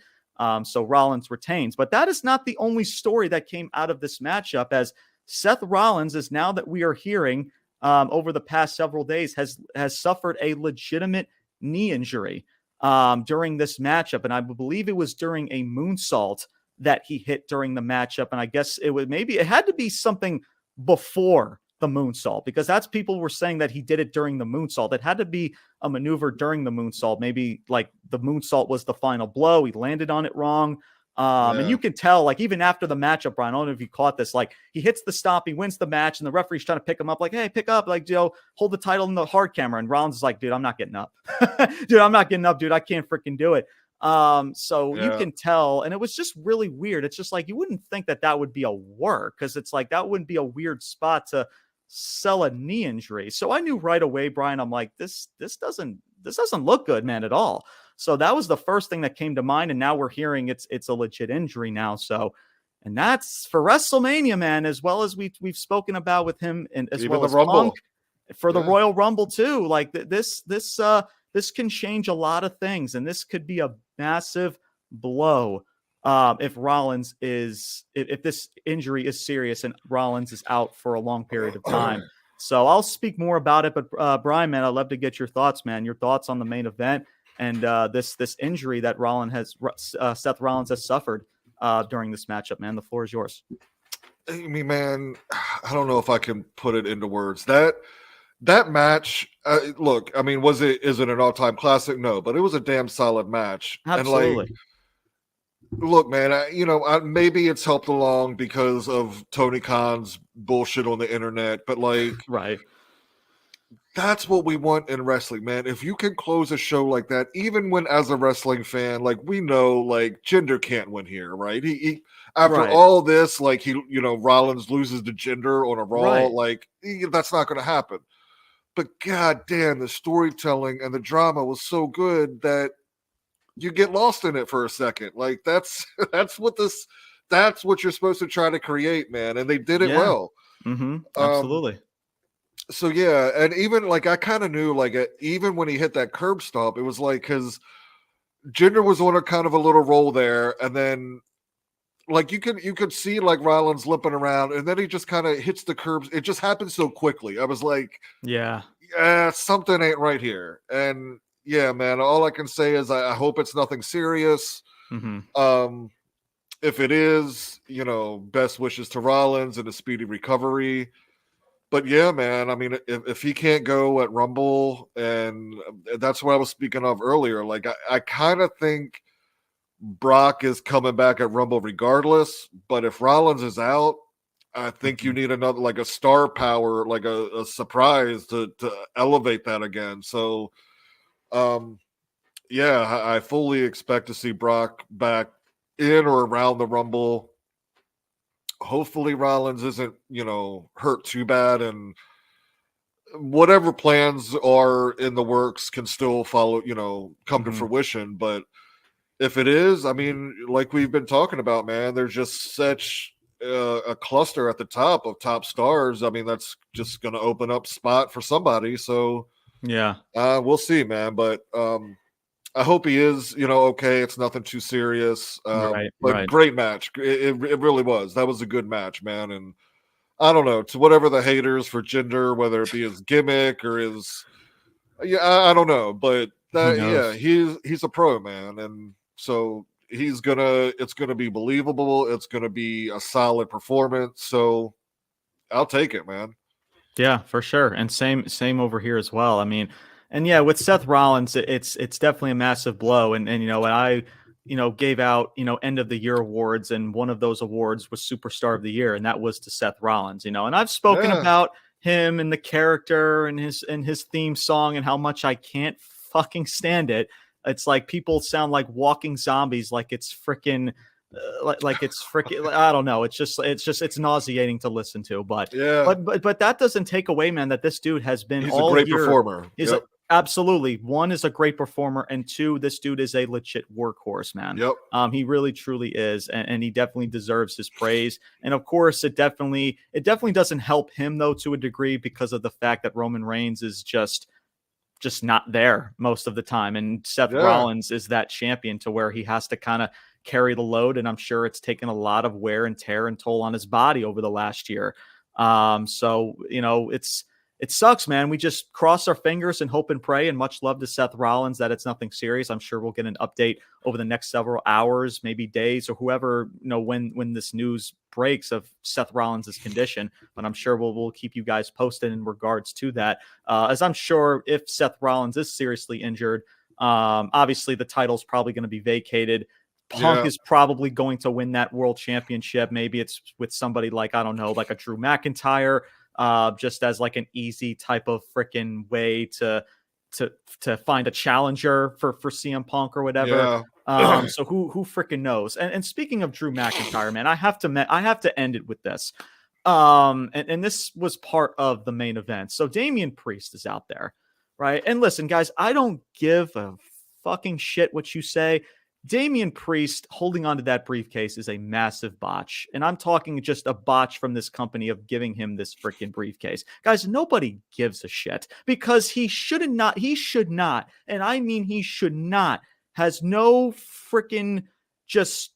So Rollins retains. But that is not the only story that came out of this matchup, as Seth Rollins is, now that we are hearing over the past several days, has suffered a legitimate knee injury during this matchup. And I believe it was during a moonsault that he hit during the matchup. And I guess it had to be something before the moonsault, because that's, people were saying that he did it during the moonsault. It had to be a maneuver during the moonsault. Maybe like the moonsault was the final blow. He landed on it wrong. And you can tell, like, even after the matchup, Brian, I don't know if you caught this, like, he hits the stomp, he wins the match, and the referee's trying to pick him up, like, hey, pick up, like, hold the title in the hard camera. And Rollins is like, dude, I'm not getting up. Dude, I'm not getting up, dude. I can't freaking do it. You can tell, and it was just really weird. It's just like, you wouldn't think that would be a work, because it's like, that wouldn't be a weird spot to sell a knee injury. So I knew right away, Brian, I'm like, this doesn't look good, man, at all. So that was the first thing that came to mind. And now we're hearing it's a legit injury now. So, and that's for WrestleMania, man, as well as we've spoken about with him, and as well as Punk for the Royal Rumble too. Like this can change a lot of things, and this could be a massive blow if this injury is serious and Rollins is out for a long period of time. So I'll speak more about it, but Brian, man, I'd love to get your thoughts, man. Your thoughts on the main event and this injury that Seth Rollins has suffered during this matchup, man. The floor is yours. I mean, man, I don't know if I can put it into words. That match, look, I mean, is it an all-time classic? No, but it was a damn solid match. Absolutely. And like, look, man, maybe it's helped along because of Tony Khan's bullshit on the internet, but like, right. That's what we want in wrestling, man. If you can close a show like that, even when as a wrestling fan, like, we know, like, Jinder can't win here, right? He after all this, like, Rollins loses to Jinder on a Raw, like, that's not going to happen. But god damn, the storytelling and the drama was so good that you get lost in it for a second. Like, that's what you're supposed to try to create, man. And they did it well. Mm-hmm. Absolutely. So yeah, and even like, I kind of knew, like, even when he hit that curb stomp, it was like, because Jinder was on a kind of a little roll there, and then like you could see like Rollins limping around, and then he just kind of hits the curbs. It just happened so quickly. I was like, Yeah. Something ain't right here. And yeah, man, all I can say is I hope it's nothing serious. Mm-hmm. If it is, best wishes to Rollins and a speedy recovery. But yeah, man, I mean, if he can't go at Rumble, and that's what I was speaking of earlier, like I kind of think Brock is coming back at Rumble regardless. But if Rollins is out, I think you need another, like a star power, like a surprise to elevate that again. So, yeah, I fully expect to see Brock back in or around the Rumble. Hopefully Rollins isn't, hurt too bad, and whatever plans are in the works can still follow, come to fruition. But if it is, I mean, like we've been talking about, man, there's just such a cluster at the top of top stars. I mean, that's just going to open up spot for somebody. So Yeah. we'll see, man. But I hope he is, okay. It's nothing too serious. But great match. It really was. That was a good match, man. And I don't know, to whatever the haters for Jinder, whether it be his gimmick or his, I don't know, but he's a pro, man. And so it's gonna be believable. It's gonna be a solid performance. So I'll take it, man. Yeah, for sure. And same over here as well. I mean, and yeah, with Seth Rollins, it's definitely a massive blow. And when I gave out end of the year awards, and one of those awards was Superstar of the Year, and that was to Seth Rollins. And I've spoken about him and the character and his theme song and how much I can't fucking stand it. It's like people sound like walking zombies, like it's freaking. Like it's freaking, I don't know. It's nauseating to listen to, but that doesn't take away, man, that this dude has been he's all a great year, performer. Absolutely. One is a great performer, and two, this dude is a legit workhorse, man. Yep. He really truly is, and he definitely deserves his praise. And of course, it definitely doesn't help him though to a degree, because of the fact that Roman Reigns is just not there most of the time, and Seth Rollins is that champion to where he has to kind of carry the load, and I'm sure it's taken a lot of wear and tear and toll on his body over the last year. So it sucks, man. We just cross our fingers and hope and pray, and much love to Seth Rollins that it's nothing serious. I'm sure we'll get an update over the next several hours, maybe days, or whoever, when this news breaks of Seth Rollins' condition. But I'm sure we'll keep you guys posted in regards to that. As I'm sure if Seth Rollins is seriously injured, obviously the title's probably going to be vacated. Punk is probably going to win that world championship. Maybe it's with somebody like, I don't know, like a Drew McIntyre, just as like an easy type of freaking way to find a challenger for CM Punk or whatever. So who freaking knows? And speaking of Drew McIntyre, man, I have to end it with this. And this was part of the main event. So Damian Priest is out there, right? And listen, guys, I don't give a fucking shit what you say. Damian Priest holding onto that briefcase is a massive botch. And I'm talking just a botch from this company of giving him this freaking briefcase. Guys, nobody gives a shit, because he should not, and I mean he should not, has no freaking, just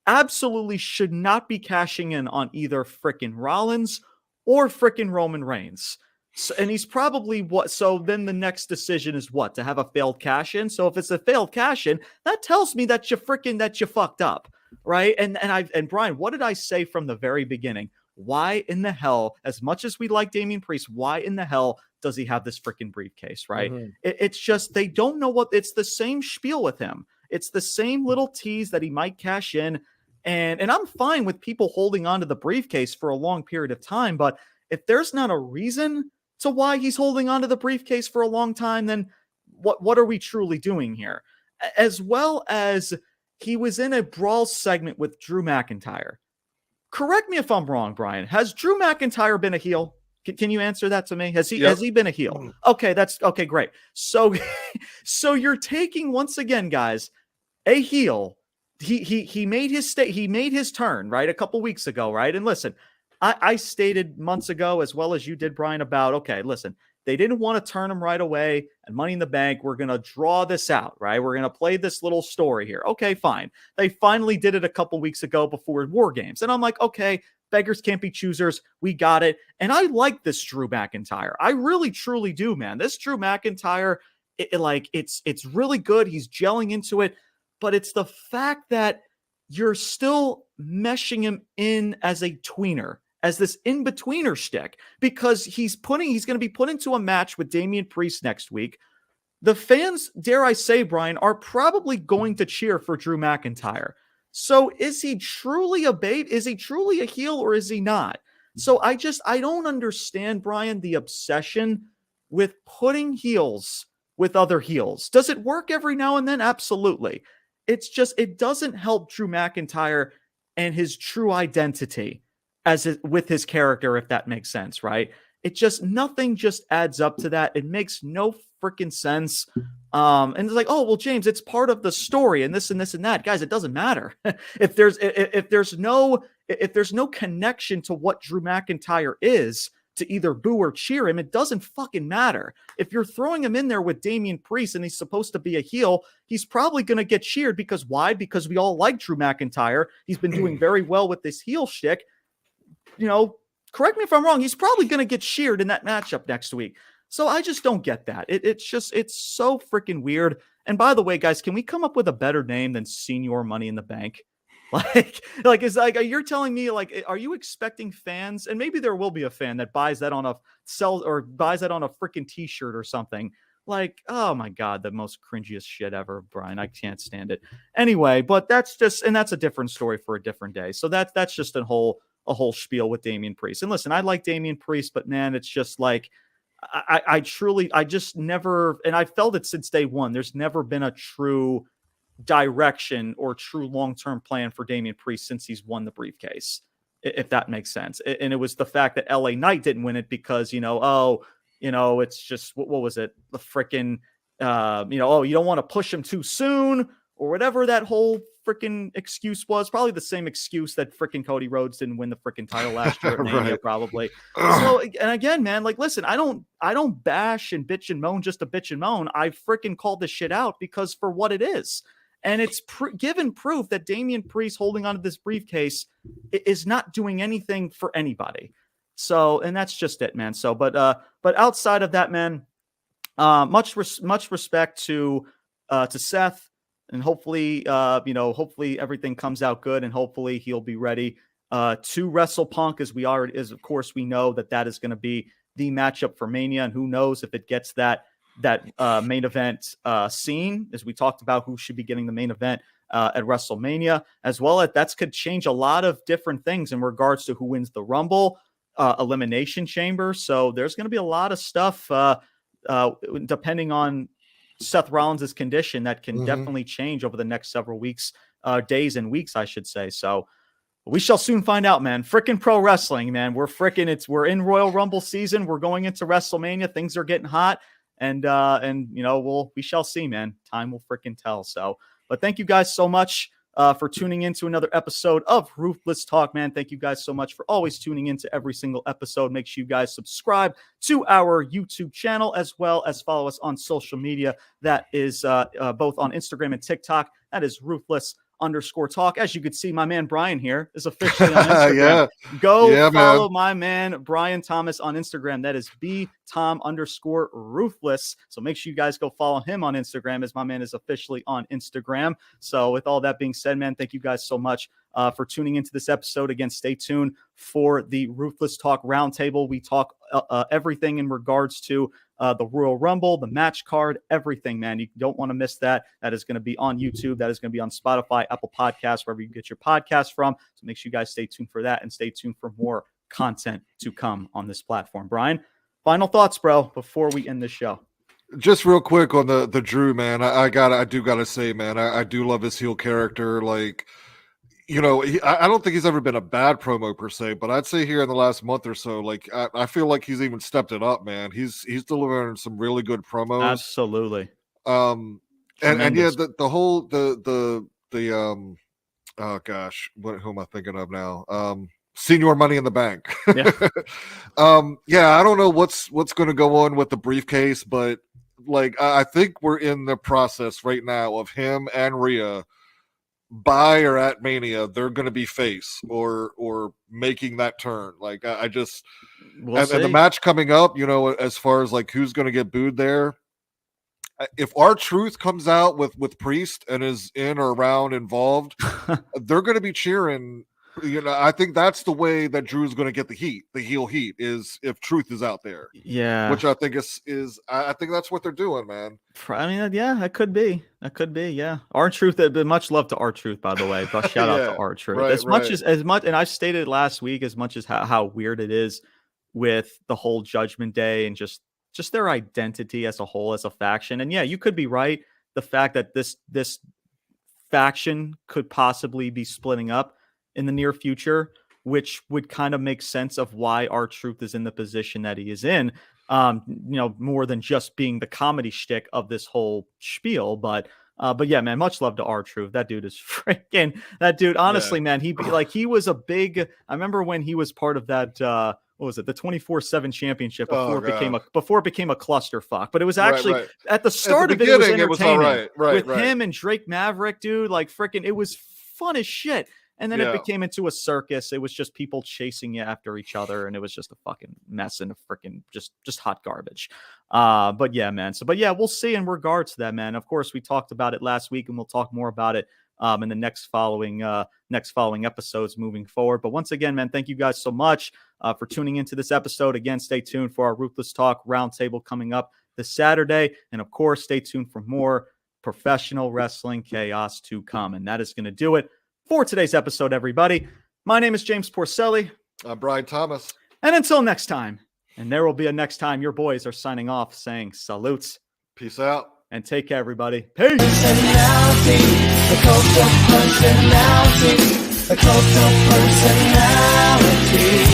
absolutely should not be cashing in on either freaking Rollins or freaking Roman Reigns. So, and he's probably so then the next decision is what? To have a failed cash in. So if it's a failed cash in, that tells me that you fucked up. Right. And Brian, what did I say from the very beginning? Why in the hell, as much as we like Damian Priest, why in the hell does he have this freaking briefcase? Right. It's just, they don't know it's the same spiel with him. It's the same little tease that he might cash in. And I'm fine with people holding on to the briefcase for a long period of time. But if there's not a reason to why he's holding on to the briefcase for a long time, then what are we truly doing here? As well as he was in a brawl segment with Drew McIntyre. Correct me if I'm wrong, Brian. Has Drew McIntyre been a heel? Can you answer that to me? Has he been a heel? Okay, okay, great. So you're taking, once again, guys, a heel. He made his turn, right, a couple weeks ago, right? And listen, I stated months ago, as well as you did, Brian, about, okay, listen, They didn't want to turn him right away. And Money in the Bank, we're going to draw this out, right? We're going to play this little story here. Okay, fine. They finally did it a couple weeks ago before War Games. And I'm like, okay, beggars can't be choosers. We got it. And I like this Drew McIntyre. I really, truly do, man. This Drew McIntyre, it's really good. He's gelling into it. But it's the fact that you're still meshing him in as a tweener, as this in-betweener shtick, because he's going to be put into a match with Damian Priest next week. The fans, dare I say, Brian, are probably going to cheer for Drew McIntyre. So is he truly a bait? Is he truly a heel, or is he not? So I don't understand, Brian, the obsession with putting heels with other heels. Does it work every now and then? Absolutely. It's just, it doesn't help Drew McIntyre and his true identity with his character, if that makes sense, right? Nothing just adds up to that. It makes no freaking sense. And it's like, oh, well, James, it's part of the story and this and this and that. Guys, it doesn't matter. if there's no connection to what Drew McIntyre is, to either boo or cheer him, it doesn't fucking matter. If you're throwing him in there with Damian Priest and he's supposed to be a heel, he's probably going to get cheered. Because why? Because we all like Drew McIntyre. He's been doing very well with this heel shtick. Correct me if I'm wrong, he's probably going to get cheered in that matchup next week. So I just don't get that. It's so freaking weird. And by the way, guys, can we come up with a better name than Senior Money in the Bank? You're telling me, are you expecting fans, and maybe there will be a fan that buys that on a freaking t-shirt or something, like, oh my God, the most cringiest shit ever, Brian. I can't stand it. Anyway, but that's a different story for a different day. So that's just a whole spiel with Damian Priest. And listen, I like Damian Priest, but man, it's just like, I just never, and I felt it since day one, there's never been a true direction or true long-term plan for Damian Priest since he's won the briefcase, if that makes sense. And it was the fact that LA Knight didn't win it because, it's just, what was it? The freaking, you don't want to push him too soon or whatever that whole freaking excuse was. Probably the same excuse that freaking Cody Rhodes didn't win the freaking title last year at Mania, right. Probably. So, and again, man, listen, I don't bash and bitch and moan just to bitch and moan. I freaking called this shit out because for what it is. And it's given proof that Damian Priest holding onto this briefcase is not doing anything for anybody. So, and that's just it, man. So, but outside of that, man, much respect to Seth, and hopefully, hopefully everything comes out good, and hopefully he'll be ready to wrestle Punk, as of course we know that is going to be the matchup for Mania, and who knows if it gets that main event scene, as we talked about who should be getting the main event at WrestleMania, as well. That could change a lot of different things in regards to who wins the Rumble, Elimination Chamber. So there's going to be a lot of stuff depending on Seth Rollins' condition that can definitely change over the next several weeks, days and weeks, I should say. So we shall soon find out, man. Frickin' pro wrestling, man. We're in Royal Rumble season. We're going into WrestleMania. Things are getting hot. And we shall see, man. Time will freaking tell. So, but thank you guys so much for tuning in to another episode of Ruthless Talk, man. Thank you guys so much for always tuning into every single episode. Make sure you guys subscribe to our YouTube channel, as well as follow us on social media. That is both on Instagram and TikTok. That is Ruthless_Talk. As you can see, my man Brian here is officially on Instagram. Follow my man Bryan Thomas on Instagram. That is btom_ruthless. So make sure you guys go follow him on Instagram, as my man is officially on Instagram. So with all that being said, man, thank you guys so much for tuning into this episode. Again, stay tuned for the Ruthless Talk Roundtable. We talk everything in regards to the Royal Rumble, the match card, everything, man. You don't want to miss that. That is going to be on YouTube. That is going to be on Spotify, Apple Podcasts, wherever you get your podcasts from. So make sure you guys stay tuned for that, and stay tuned for more content to come on this platform. Brian, final thoughts, bro, before we end this show. Just real quick on the Drew, man. I do gotta say, man, I do love his heel character. Like, I don't think he's ever been a bad promo per se, but I'd say here in the last month or so, like I feel like he's even stepped it up, man. He's delivering some really good promos. Absolutely. And yeah, the whole oh gosh, who am I thinking of now? Senior Money in the Bank. Yeah. I don't know what's going to go on with the briefcase, but like I think we're in the process right now of him and Rhea by or at Mania. They're going to be face or making that turn. Like I just We'll and the match coming up, as far as like who's going to get booed there. If R-Truth comes out with Priest and is in or around involved, they're going to be cheering. I think that's the way that Drew's going to get the heel heat is if Truth is out there. Yeah. Which I think is I think that's what they're doing, man. I mean, yeah, that could be. Yeah. R-Truth, much love to R-Truth, by the way. But shout out to R-Truth. Right, as much, and I've stated last week, as much as how weird it is with the whole Judgment Day and just their identity as a whole, as a faction. And yeah, you could be right. The fact that this faction could possibly be splitting up in the near future, which would kind of make sense of why R-Truth is in the position that he is in. More than just being the comedy shtick of this whole spiel, but yeah, man, much love to R-Truth. That dude is honestly, man, he was a big, I remember when he was part of that, what was it? The 24/7 championship before it became a clusterfuck. But it was actually at the start of it, was entertaining. It was all right. With him and Drake Maverick, dude, like freaking, it was fun as shit. And then it became into a circus. It was just people chasing you after each other, and it was just a fucking mess and a freaking just hot garbage. But yeah, man. But yeah, we'll see in regards to that, man. Of course, we talked about it last week, and we'll talk more about it in the next following episodes moving forward. But once again, man, thank you guys so much for tuning into this episode. Again, stay tuned for our Ruthless Talk Roundtable coming up this Saturday, and of course, stay tuned for more professional wrestling chaos to come. And that is going to do it for today's episode, everybody. My name is James Porcelly. I'm Bryan Thomas. And until next time, and there will be a next time, your boys are signing off saying salutes. Peace out. And take care, everybody. Peace. Personality, the cult of personality, the cult of personality.